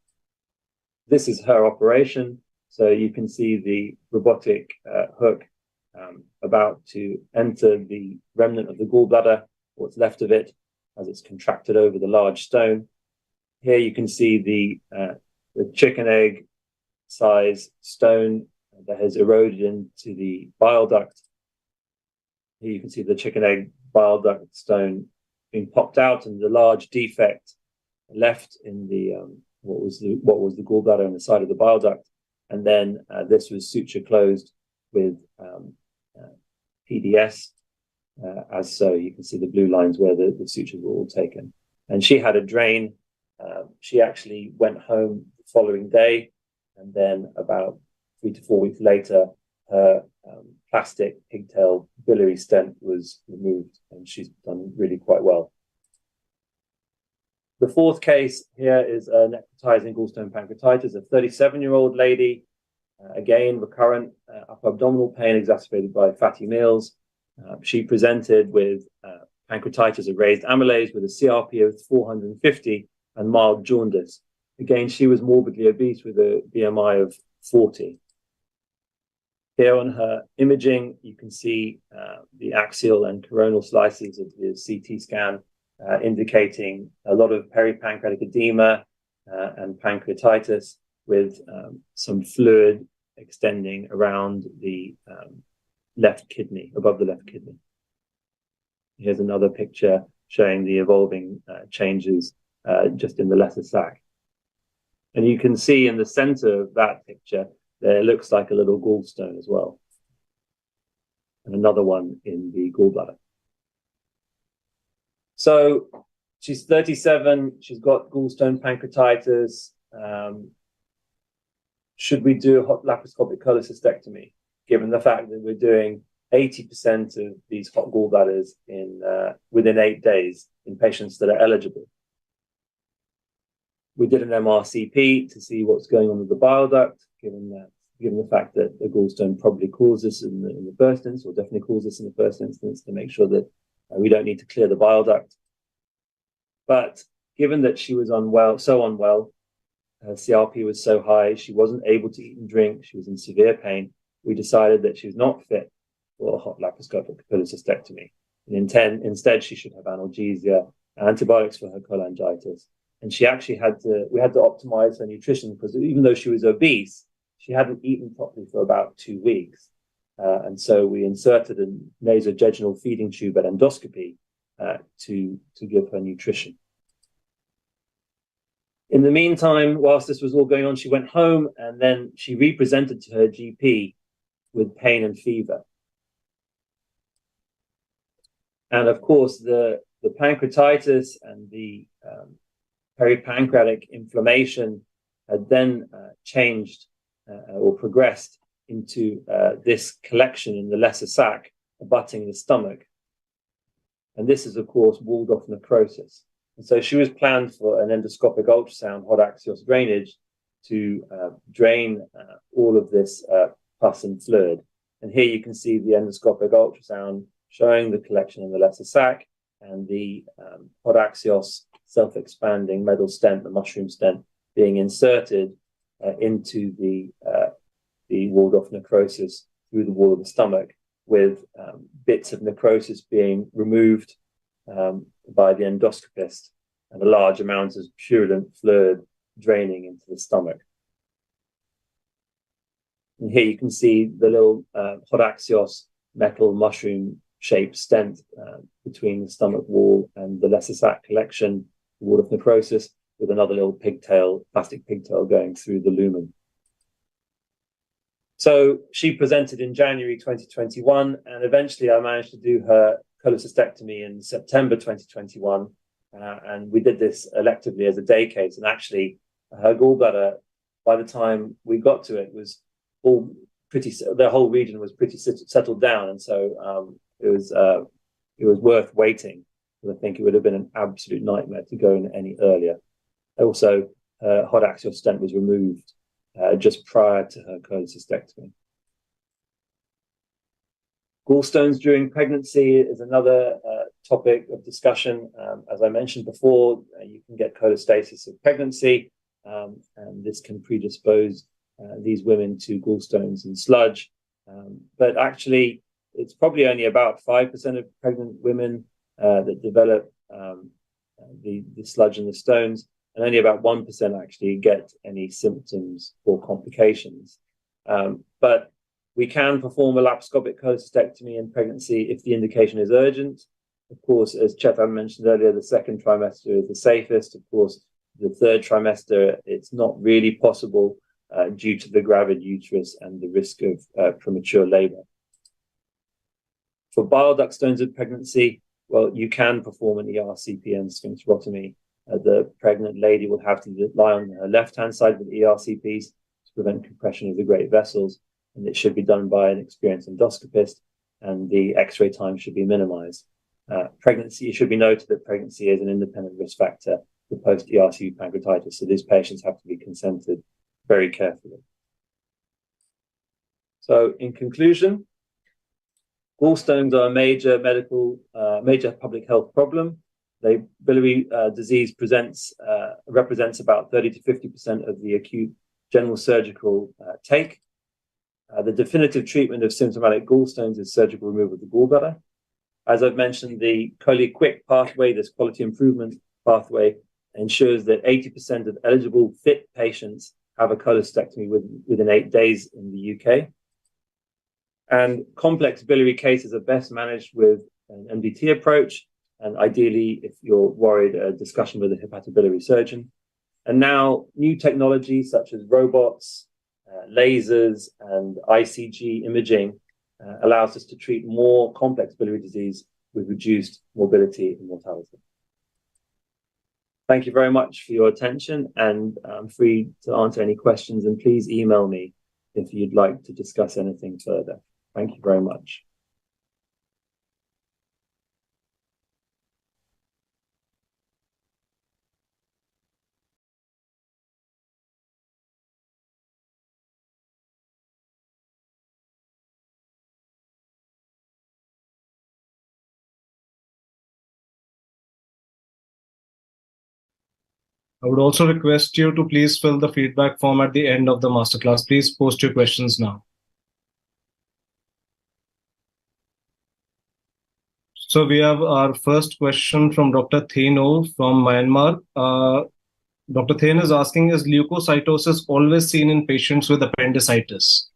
This is her operation. So you can see the robotic hook about to enter the remnant of the gallbladder, what's left of it, as it's contracted over the large stone. Here you can see the chicken egg size stone that has eroded into the bile duct. Here you can see the chicken egg bile duct stone being popped out, and the large defect left in the what was the gallbladder on the side of the bile duct. And then this was suture closed with PDS, as so. You can see the blue lines where the sutures were all taken. And she had a drain. She actually went home the following day, and then about 3 to 4 weeks later, her plastic pigtail biliary stent was removed, and she's done really quite well. The 4th case here is a necrotizing gallstone pancreatitis, a 37-year-old lady, again, recurrent upper abdominal pain exacerbated by fatty meals. She presented with pancreatitis of raised amylase with a CRP of 450 and mild jaundice. Again, she was morbidly obese with a BMI of 40. Here on her imaging, you can see the axial and coronal slices of the CT scan, indicating a lot of peripancreatic edema and pancreatitis with some fluid extending around the left kidney, above the left kidney. Here's another picture showing the evolving changes just in the lesser sac. And you can see in the center of that picture, there looks like a little gallstone as well. And another one in the gallbladder. So she's 37, she's got gallstone pancreatitis. Should we do a hot laparoscopic cholecystectomy, given the fact that we're doing 80% of these hot gallbladders within 8 days in patients that are eligible? We did an MRCP to see what's going on with the bile duct, given the fact that a gallstone probably caused this in the first instance, or definitely caused this in the first instance, to make sure that we don't need to clear the bile duct. But given that she was so unwell, her CRP was so high, she wasn't able to eat and drink, she was in severe pain, we decided that she was not fit for a hot laparoscopic cholecystectomy. And instead, she should have analgesia, antibiotics for her cholangitis, and she actually we had to optimize her nutrition because even though she was obese, she hadn't eaten properly for about 2 weeks. And so we inserted a nasojejunal feeding tube at endoscopy to give her nutrition. In the meantime, whilst this was all going on, she went home and then she represented to her GP with pain and fever. And of course, the pancreatitis and the peripancreatic inflammation had then changed or progressed into this collection in the lesser sac abutting the stomach. And this is, of course, walled off necrosis. And so she was planned for an endoscopic ultrasound, hot axios drainage, to drain all of this pus and fluid. And here you can see the endoscopic ultrasound showing the collection in the lesser sac and the hot axios self-expanding metal stent, the mushroom stent, being inserted into the walled off necrosis through the wall of the stomach, with bits of necrosis being removed by the endoscopist and a large amount of purulent fluid draining into the stomach. And here you can see the little hot axios metal mushroom shaped stent between the stomach wall and the lesser sac collection, the wall of necrosis, with another little plastic pigtail going through the lumen. So she presented in January 2021, and eventually I managed to do her cholecystectomy in September 2021. And we did this electively as a day case. And actually, her gallbladder, by the time we got to it, was all the whole region was pretty settled down. And so it was worth waiting, because I think it would have been an absolute nightmare to go in any earlier. Also, her hot axial stent was removed just prior to her cholecystectomy. Gallstones during pregnancy is another topic of discussion. As I mentioned before, you can get cholestasis of pregnancy, and this can predispose these women to gallstones and sludge. But actually, it's probably only about 5% of pregnant women that develop the sludge and the stones, and only about 1% actually get any symptoms or complications. But we can perform a laparoscopic cholecystectomy in pregnancy if the indication is urgent. Of course, as Chetan mentioned earlier, the second trimester is the safest. Of course, the third trimester, it's not really possible due to the gravid uterus and the risk of premature labor. For bile duct stones in pregnancy, well, you can perform an ERCP and sphincterotomy. The pregnant lady will have to lie on her left-hand side with ERCPs to prevent compression of the great vessels, and it should be done by an experienced endoscopist, and the X-ray time should be minimized. Pregnancy, it should be noted that pregnancy is an independent risk factor for post-ERCP pancreatitis, so these patients have to be consented very carefully. So, in conclusion, gallstones are a major major public health problem. Biliary disease represents about 30 to 50% of the acute general surgical take. The definitive treatment of symptomatic gallstones is surgical removal of the gallbladder. As I've mentioned, the Quick pathway, this quality improvement pathway, ensures that 80% of eligible fit patients have a cholecystectomy within 8 days in the UK. And complex biliary cases are best managed with an MDT approach, and ideally, if you're worried, a discussion with a hepatobiliary surgeon. And now, new technologies such as robots, lasers, and ICG imaging allows us to treat more complex biliary disease with reduced morbidity and mortality. Thank you very much for your attention, and I'm free to answer any questions, and please email me if you'd like to discuss anything further. Thank you very much. I would also request you to please fill the feedback form at the end of the masterclass. Please post your questions now. So we have our first question from Dr. Theno from Myanmar. Dr. Thane is asking, is leukocytosis always seen in patients with appendicitis?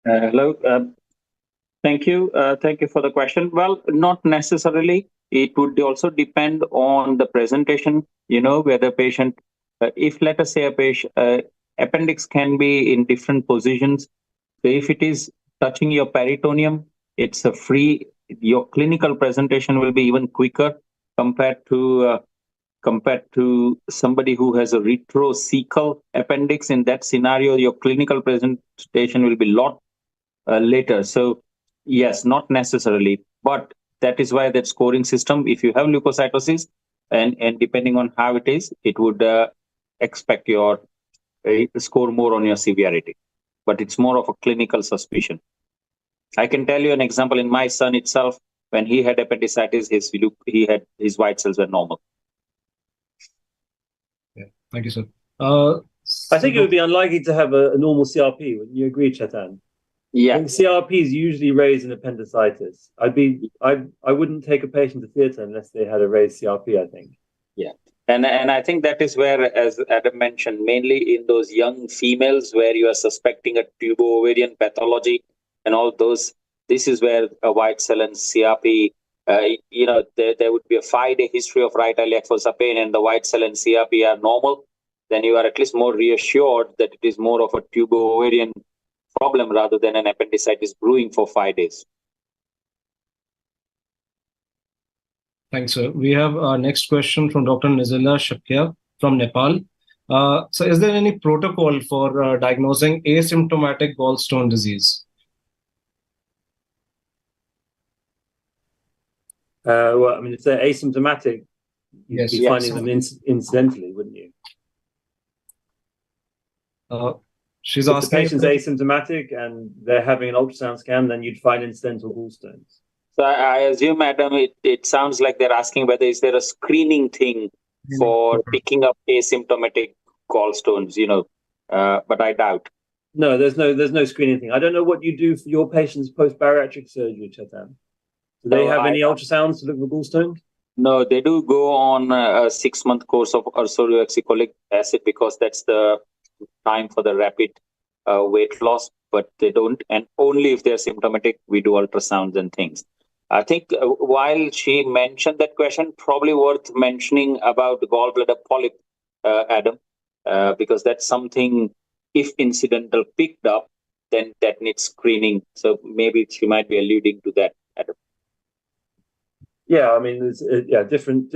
Hello. Thank you. Thank you for the question. Well, not necessarily. It would also depend on the presentation, whether patient, if let us say a patient, appendix can be in different positions. So if it is touching your peritoneum, it's a free, your clinical presentation will be even quicker compared to somebody who has a retrocecal appendix. In that scenario, your clinical presentation will be lot later. So yes, not necessarily, but that is why that scoring system, if you have leukocytosis and depending on how it is, it would expect your score more on your severity, but it's more of a clinical suspicion. I can tell you an example. In my son itself, when he had appendicitis, his white cells were normal. Yeah, thank you, sir. I think it would be unlikely to have a normal CRP. Wouldn't you agree, Chetan? Yeah. I think CRP is usually raised in appendicitis. I wouldn't take a patient to theatre unless they had a raised CRP, I think. Yeah. And I think that is where, as Adam mentioned, mainly in those young females where you are suspecting a tubo-ovarian pathology and all those, this is where a white cell and CRP, there would be a 5-day history of right iliac fossa pain and the white cell and CRP are normal, then you are at least more reassured that it is more of a tubo-ovarian problem rather than an appendicitis brewing for 5 days. Thanks, sir. We have our next question from Dr. Nizila Shakya from Nepal. So is there any protocol for diagnosing asymptomatic gallstone disease? Well, I mean, if they're asymptomatic, you'd Yes. be finding them incidentally, wouldn't you? She's If asking the patient's asymptomatic and they're having an ultrasound scan, then you'd find incidental gallstones. So I assume, Madam, it sounds like they're asking whether is there a screening thing for picking up asymptomatic gallstones, but I doubt. No, there's no screening thing. I don't know what you do for your patients post-bariatric surgery, Chetan. Do they have any ultrasounds to look for gallstones? No, they do go on a 6-month course of ursodeoxycholic acid because that's the time for the rapid weight loss, but they don't. And only if they're symptomatic, we do ultrasounds and things. I think while she mentioned that question, probably worth mentioning about the gallbladder polyp, Adam, because that's something, if incidental picked up, then that needs screening. So maybe she might be alluding to that, Adam. Yeah, I mean, there's different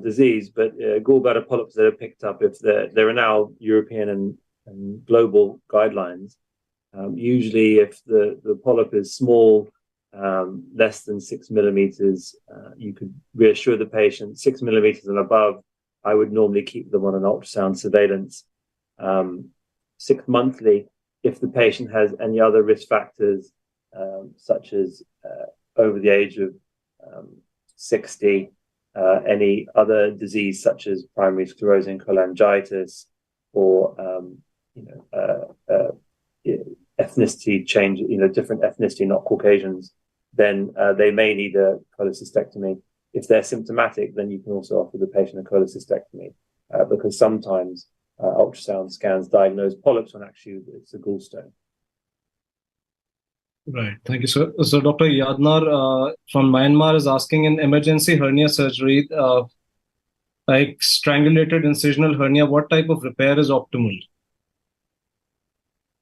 disease, but gallbladder polyps that are picked up, if there are now European and global guidelines. Usually, if the polyp is small, less than 6 millimeters, you could reassure the patient. 6 millimeters and above, I would normally keep them on an ultrasound surveillance 6 monthly. If the patient has any other risk factors, such as over the age of 60, any other disease such as primary sclerosing cholangitis or ethnicity change, different ethnicity, not Caucasians, then they may need a cholecystectomy. If they're symptomatic, then you can also offer the patient a cholecystectomy because sometimes ultrasound scans diagnose polyps when actually it's a gallstone. Right. Thank you, sir. So Dr. Yadnar from Myanmar is asking, in emergency hernia surgery, like strangulated incisional hernia, what type of repair is optimal?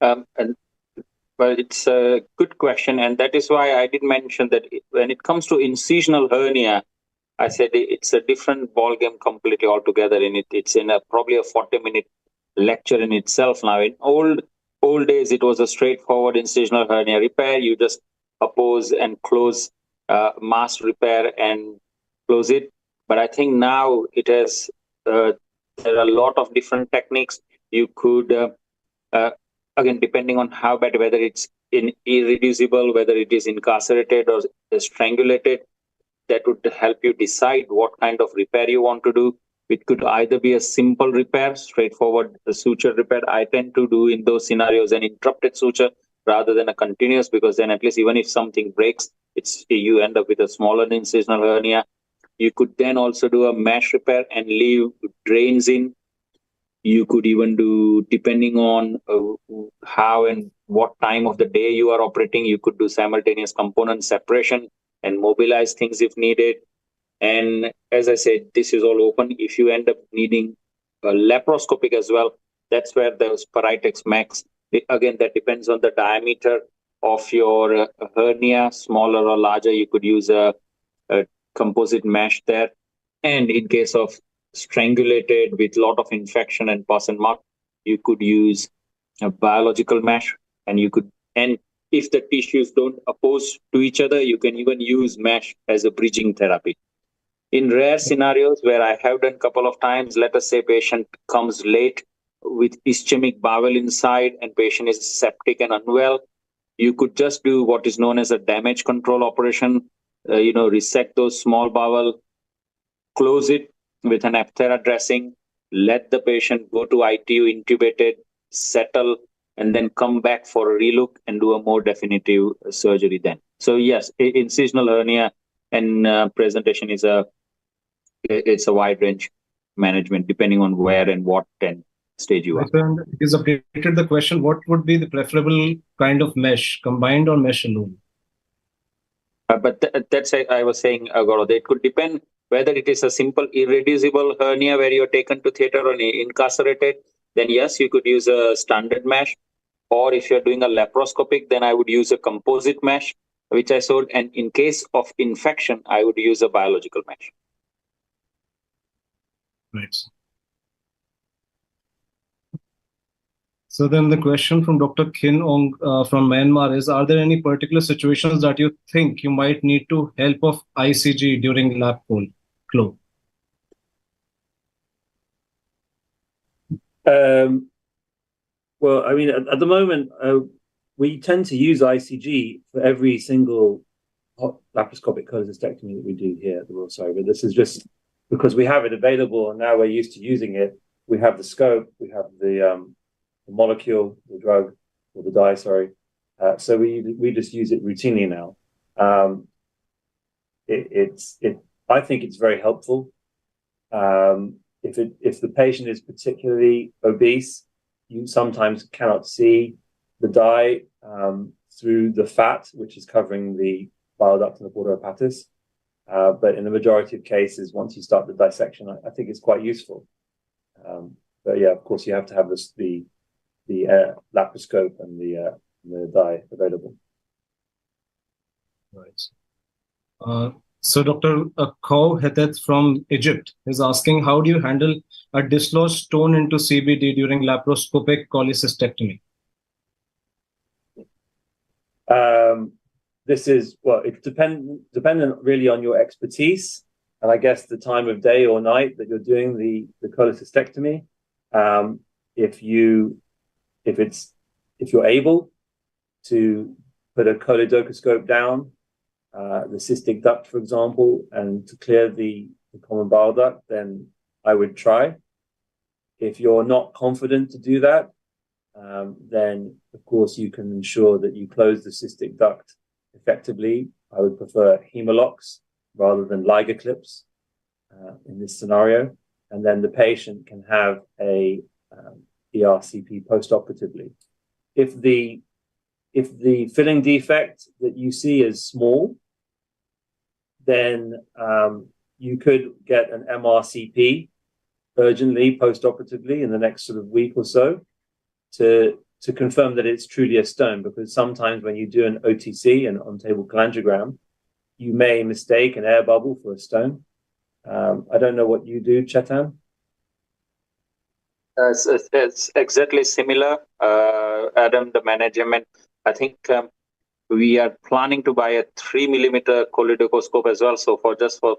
Well, it's a good question, and that is why I did mention that when it comes to incisional hernia, I said it's a different ballgame completely altogether. It's in probably a 40-minute lecture in itself now. In old days, it was a straightforward incisional hernia repair. You just oppose and close mass repair and close it. But I think now it has there are a lot of different techniques. You could again, depending on how bad, whether it's irreducible, whether it is incarcerated or strangulated, that would help you decide what kind of repair you want to do. It could either be a simple repair, straightforward suture repair. I tend to do in those scenarios an interrupted suture rather than a continuous, because then at least even if something breaks, you end up with a smaller incisional hernia. You could then also do a mesh repair and leave drains in. You could even do, depending on how and what time of the day you are operating, you could do simultaneous component separation and mobilize things if needed. And as I said, this is all open. If you end up needing a laparoscopic as well, that's where those Paritex Max, again, that depends on the diameter of your hernia, smaller or larger, you could use a composite mesh there. And in case of strangulated with a lot of infection and pus and mark, you could use a biological mesh, and if the tissues don't oppose to each other, you can even use mesh as a bridging therapy. In rare scenarios where I have done a couple of times, let us say patient comes late with ischemic bowel inside and patient is septic and unwell, you could just do what is known as a damage control operation, resect those small bowel, close it with an Aphthera dressing, let the patient go to ITU intubated, settle, and then come back for a relook and do a more definitive surgery then. So yes, incisional hernia and presentation it's a wide range management depending on where and what stage you are. Is updated the question, what would be the preferable kind of mesh, combined or mesh alone? But that's I was saying, Gaurav, it could depend whether it is a simple irreducible hernia where you're taken to theater or incarcerated, then yes, you could use a standard mesh. Or if you're doing a laparoscopic, then I would use a composite mesh, which I sold. And in case of infection, I would use a biological mesh. Right. So then the question from Dr. Khin Ong from Myanmar is, are there any particular situations that you think you might need to help of ICG during lap flow? Well, I mean, at the moment, we tend to use ICG for every single laparoscopic cholecystectomy that we do here at the Royal Surrey. But this is just because we have it available and now we're used to using it. We have the scope, we have the molecule, the drug, or the dye, sorry. So we just use it routinely now. I think it's very helpful. If the patient is particularly obese, you sometimes cannot see the dye through the fat, which is covering the bile duct and the border hepatis. But in the majority of cases, once you start the dissection, I think it's quite useful. But yeah, of course, you have to have the laparoscope and the dye available. Right. So Dr. Khou Hetet from Egypt is asking, how do you handle a dislodged stone into CBD during laparoscopic cholecystectomy? This is, well, it's dependent really on your expertise and I guess the time of day or night that you're doing the cholecystectomy. If you're able to put a choledocoscope down the cystic duct, for example, and to clear the common bile duct, then I would try. If you're not confident to do that, then of course you can ensure that you close the cystic duct effectively. I would prefer Hemalox rather than Liga clips in this scenario, and then the patient can have a ERCP postoperatively. If the filling defect that you see is small, then you could get an MRCP urgently postoperatively in the next sort of week or so to confirm that it's truly a stone, because sometimes when you do an OTC, an on-table cholangiogram, you may mistake an air bubble for a stone. I don't know what you do, Chetan. It's exactly similar, Adam, the management. I think we are planning to buy a 3mm choledocoscope as well. So for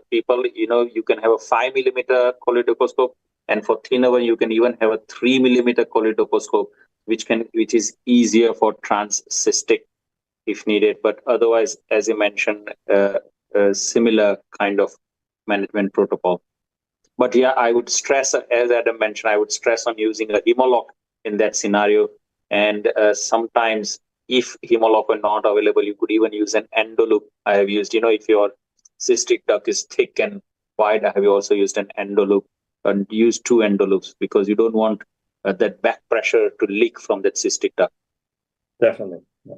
people, you can have a 5mm choledocoscope, and for thinner one, you can even have a 3mm choledocoscope, which is easier for transcystic if needed. But otherwise, as you mentioned, a similar kind of management protocol. But yeah, I would stress, as Adam mentioned, I would stress on using a Hemalock in that scenario. And sometimes if hemolocin not available, you could even use an endoloop. I have used, if your cystic duct is thick and wide, I have also used an endoloop and use 2 endoloops because you don't want that back pressure to leak from that cystic duct. Definitely. Yeah.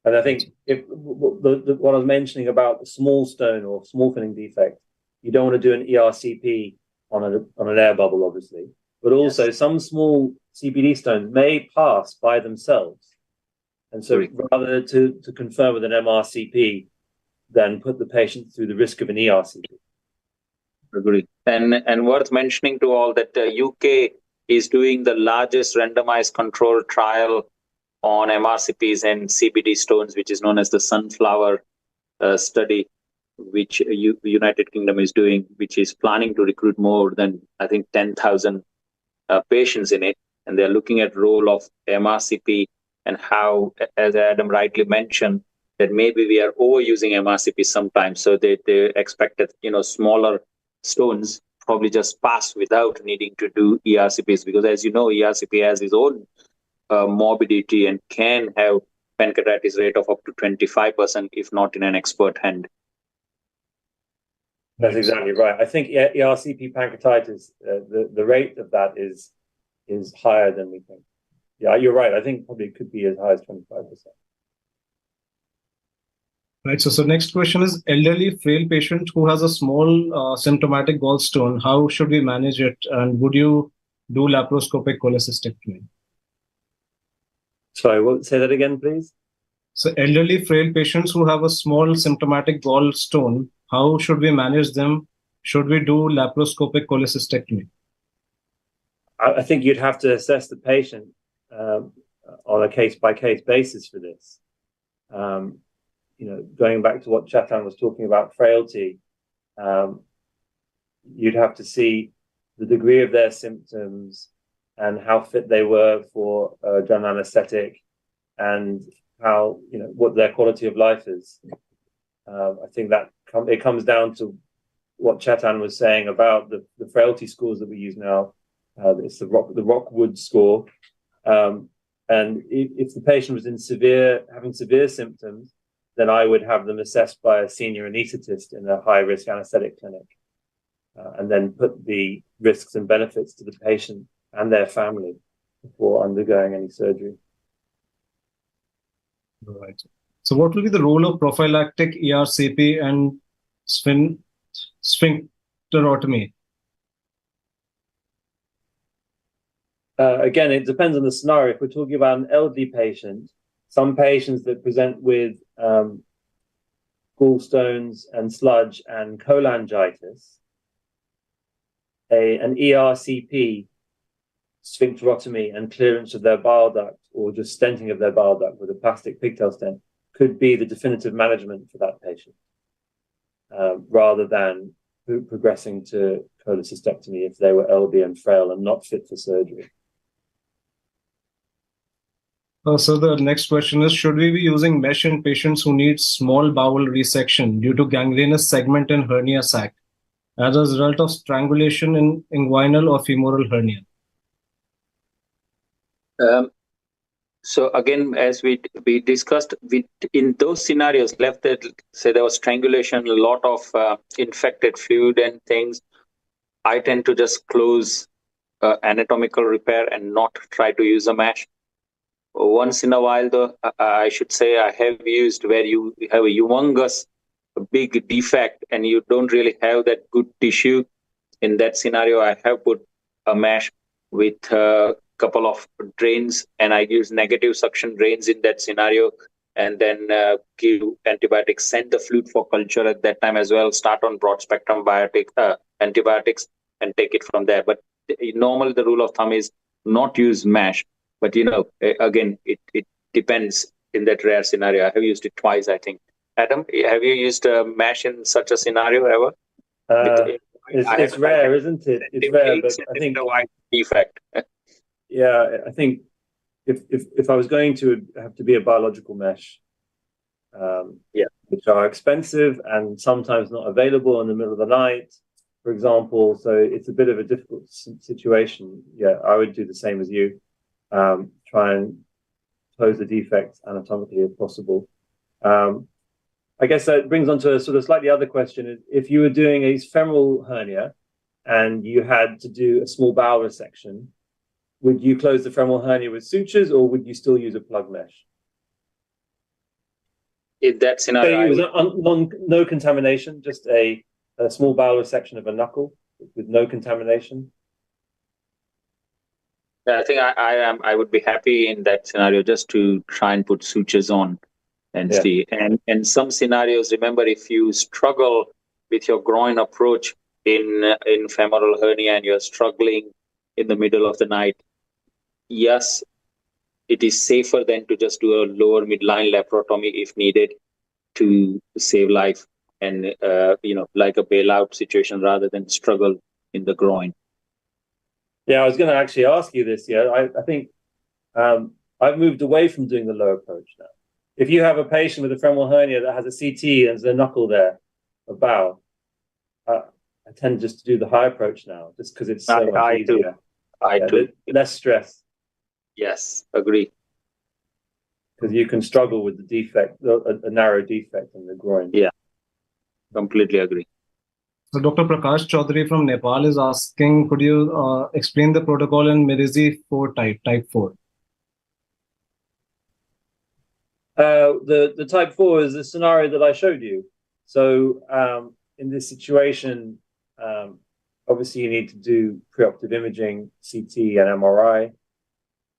And I think if what I was mentioning about the small stone or small filling defect, you don't want to do an ERCP on an air bubble, obviously, but also some small CBD stones may pass by themselves. And so rather to confirm with an MRCP, then put the patient through the risk of an ERCP. Agreed. And worth mentioning to all that UK is doing the largest randomized controlled trial on MRCPs and CBD stones, which is known as the Sunflower study, which United Kingdom is doing, which is planning to recruit more than, I think, 10,000 patients in it. And they're looking at role of MRCP and how, as Adam rightly mentioned, that maybe we are overusing MRCP sometimes. So they expected, smaller stones probably just pass without needing to do ERCPs, because as you know, ERCP has its own morbidity and can have pancreatitis rate of up to 25% if not in an expert hand. That's exactly right. I think ERCP pancreatitis, the rate of that is higher than we think. Yeah, you're right. I think probably it could be as high as 25%. Right. So next question is, elderly frail patient who has a small symptomatic gallstone, how should we manage it? And would you do laparoscopic cholecystectomy? Sorry, say that again, please. So elderly frail patients who have a small symptomatic gallstone, how should we manage them? Should we do laparoscopic cholecystectomy? I think you'd have to assess the patient on a case-by-case basis for this. Going back to what Chetan was talking about, frailty, you'd have to see the degree of their symptoms and how fit they were for general anesthetic, and how what their quality of life is. I think that it comes down to what Chetan was saying about the frailty scores that we use now. It's the Rockwood score, and if the patient was having severe symptoms, then I would have them assessed by a senior anaesthetist in a high-risk anesthetic clinic, and then put the risks and benefits to the patient and their family before undergoing any surgery. Right. So what will be the role of prophylactic ERCP and sphincterotomy? Again, it depends on the scenario. If we're talking about an elderly patient, some patients that present with gallstones and sludge and cholangitis, an ERCP, sphincterotomy and clearance of their bile duct, or just stenting of their bile duct with a plastic pigtail stent, could be the definitive management for that patient, rather than progressing to cholecystectomy if they were elderly and frail and not fit for surgery. So the next question is, should we be using mesh in patients who need small bowel resection due to gangrenous segment and hernia sac as a result of strangulation in inguinal or femoral hernia? So again, as we discussed, in those scenarios, left that say there was strangulation, a lot of infected fluid and things, I tend to just close anatomical repair and not try to use a mesh. Once in a while, though, I should say I have used where you have a humongous big defect and you don't really have that good tissue. In that scenario, I have put a mesh with couple of drains, and I use negative suction drains in that scenario, and then give antibiotics, send the fluid for culture at that time as well, start on broad spectrum antibiotics and take it from there. But normally the rule of thumb is not use mesh, but again, it depends in that rare scenario. I have used it twice, I think. Adam, have you used a mesh in such a scenario ever? It's rare, isn't it? It's rare, but I think the white defect. Yeah, I think if I was going to have to be a biological mesh, which are expensive and sometimes not available in the middle of the night, for example, so it's a bit of a difficult situation. Yeah, I would do the same as you. Try and close the defect anatomically if possible. I guess that brings on to a sort of slightly other question. If you were doing a femoral hernia and you had to do a small bowel resection, would you close the femoral hernia with sutures, or would you still use a plug mesh? In that scenario, It was no contamination, just a small bowel resection of a knuckle with no contamination. I think I would be happy in that scenario just to try and put sutures on and see. And some scenarios, remember, if you struggle with your groin approach in femoral hernia and you're struggling in the middle of the night, yes, it is safer than to just do a lower midline laparotomy if needed to save life and like a bailout situation rather than struggle in the groin. Yeah, I was going to actually ask you this. Yeah, I think I've moved away from doing the low approach now. If you have a patient with a femoral hernia that has a CT and there's a knuckle there, a bowel, I tend just to do the high approach now, just because it's so much easier. I too. Less stress. Yes, agree. Because you can struggle with the defect, a narrow defect in the groin. Yeah, completely agree. So Dr. Prakash Chaudhary from Nepal is asking, could you explain the protocol in Mirizi 4 type 4? The type 4 is the scenario that I showed you. So in this situation, obviously you need to do preoperative imaging, CT and MRI.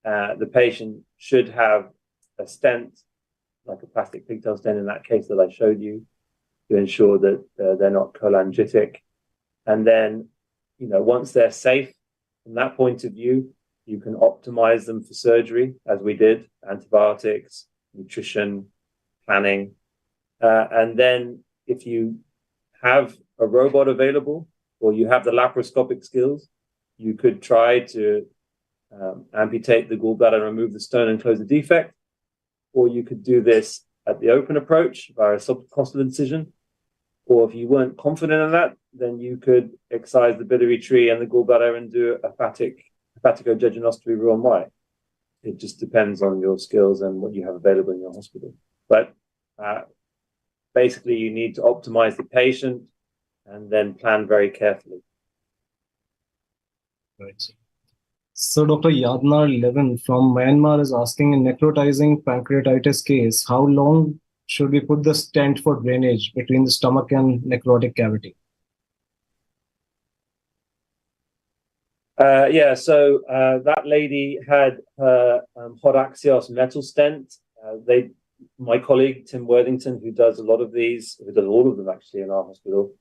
The patient should have a stent, like a plastic pigtail stent in that case that I showed you, to ensure that they're not cholangitic. And then, once they're safe from that point of view, you can optimize them for surgery, as we did, antibiotics, nutrition, planning. And then if you have a robot available or you have the laparoscopic skills, you could try to amputate the gallbladder, remove the stone and close the defect. Or you could do this at the open approach via a subcostal incision. Or if you weren't confident in that, then you could excise the biliary tree and the gallbladder and do a hepatico-jejunostomy Roux-en-Y. It just depends on your skills and what you have available in your hospital. But basically, you need to optimize the patient and then plan very carefully. Right. So Dr. Yadnar Levin from Myanmar is asking, in necrotizing pancreatitis case, how long should we put the stent for drainage between the stomach and necrotic cavity? So that lady had her hot axios metal stent. My colleague, Tim Worthington, who does a lot of these, who does all of them actually in our hospital,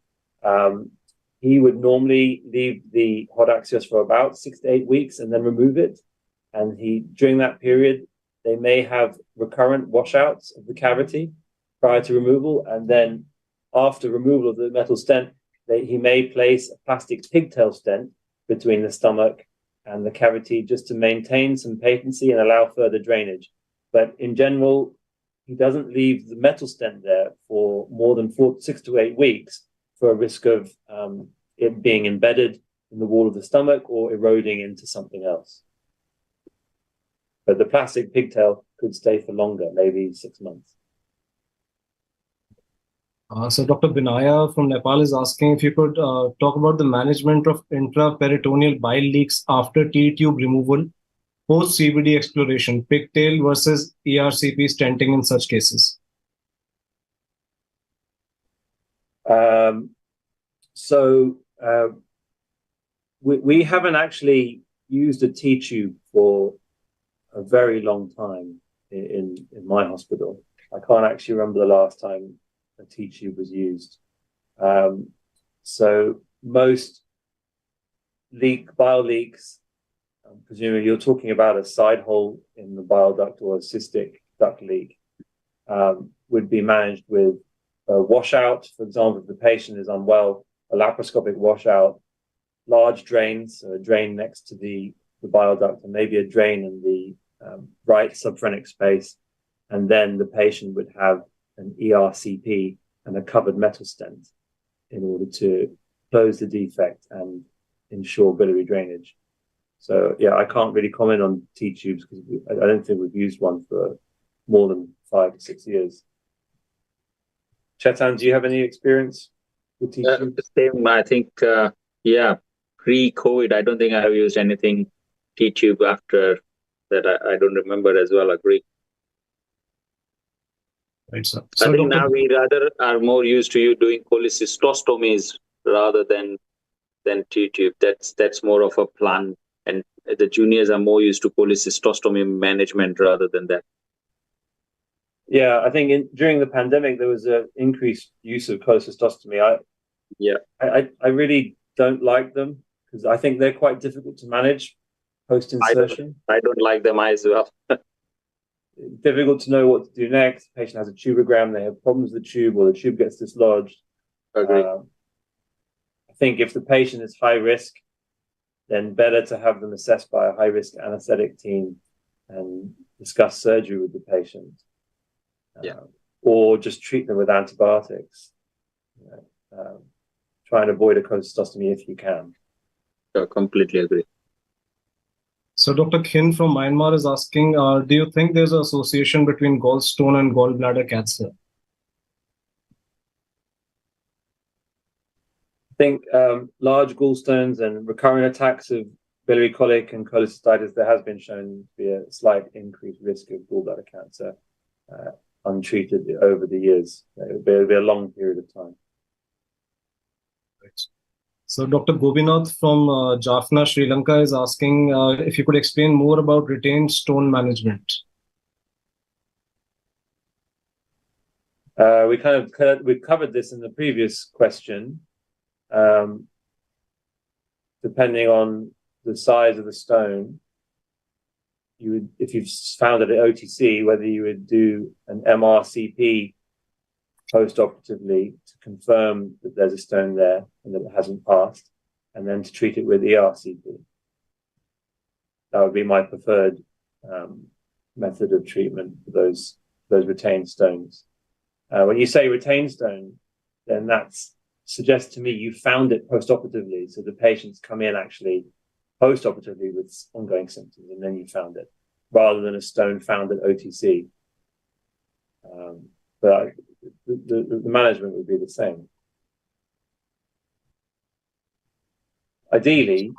he would normally leave the hot axios for about 6 to 8 weeks and then remove it. And during that period, they may have recurrent washouts of the cavity prior to removal. And then after removal of the metal stent, he may place a plastic pigtail stent between the stomach and the cavity just to maintain some patency and allow further drainage. But in general, he doesn't leave the metal stent there for more than 6 to 8 weeks for a risk of it being embedded in the wall of the stomach or eroding into something else. But the plastic pigtail could stay for longer, maybe 6 months. So Dr. Binaya from Nepal is asking if you could talk about the management of intraperitoneal bile leaks after T-tube removal, post-CVD exploration, pigtail versus ERCP stenting in such cases. We haven't actually used a T-tube for a very long time in my hospital. I can't actually remember the last time a T-tube was used. So most bile leaks, presumably you're talking about a side hole in the bile duct or a cystic duct leak, would be managed with a washout. For example, if the patient is unwell, a laparoscopic washout, large drains, so a drain next to the bile duct, and maybe a drain in the right subphrenic space, and then the patient would have an ERCP and a covered metal stent in order to close the defect and ensure biliary drainage. So yeah, I can't really comment on T-tubes because I don't think we've used one for more than 5 to 6 years. Chetan, do you have any experience with T-tubes? Same, I think, yeah, pre-COVID, I don't think I have used anything T-tube after that. I don't remember as well, agree. Right, sir. I So, think Dr. now we rather are more used to you doing cholecystostomies rather than T-tube. That's more of a plan, and the juniors are more used to cholecystostomy management rather than that. Yeah, I think during the pandemic there was an increased use of cholecystostomy. I really don't like them because I think they're quite difficult to manage post-insertion. I don't like them as well. Difficult to know what to do next. The patient has a tubogram, they have problems with the tube, or the tube gets dislodged. Agree. I think if the patient is high risk, then better to have them assessed by a high-risk anesthetic team and discuss surgery with the patient. Or just treat them with antibiotics. Try and avoid a cholecystostomy if you can. I completely agree. So Dr. Khin from Myanmar is asking, do you think there's an association between gallstone and gallbladder cancer? I think large gallstones and recurrent attacks of biliary colic and cholecystitis, there has been shown to be a slight increased risk of gallbladder cancer untreated over the years. It'll be a long period of time. Right. So Dr. Gobinath from Jaffna, Sri Lanka is asking if you could explain more about retained stone management. We covered this in the previous question. Depending on the size of the stone, you would, if you've found it at OTC, whether you would do an MRCP post-operatively to confirm that there's a stone there and that it hasn't passed, and then to treat it with ERCP. That would be my preferred method of treatment for those retained stones. When you say retained stone, then that suggests to me you found it post-operatively, so the patients come in actually post-operatively with ongoing symptoms, and then you found it, rather than a stone found at OTC. But the management would be the same. Ideally,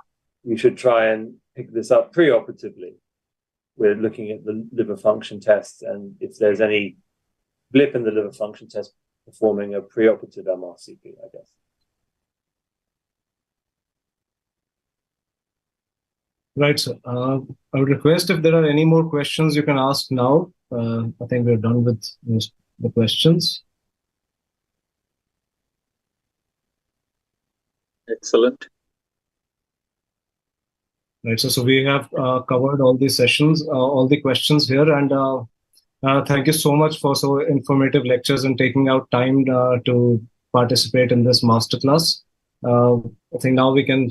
you should try and pick this up pre-operatively. We're looking at the liver function tests, and if there's any blip in the liver function test, performing a pre-operative MRCP, I guess. Right, sir. I would request if there are any more questions you can ask now. I think we're done with the questions. Excellent. Right, so we have covered all these sessions, all the questions here, and thank you so much for so informative lectures and taking out time to participate in this masterclass. I think now we can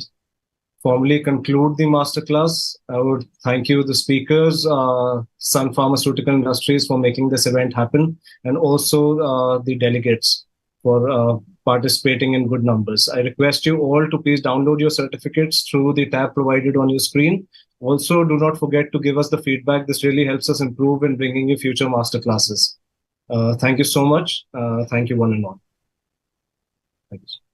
formally conclude the masterclass. I would thank you, the speakers, Sun Pharmaceutical Industries, for making this event happen, and also the delegates for participating in good numbers. I request you all to please download your certificates through the tab provided on your screen. Also, do not forget to give us the feedback. This really helps us improve in bringing you future masterclasses. Thank you so much. Thank you, one and all. Thank you.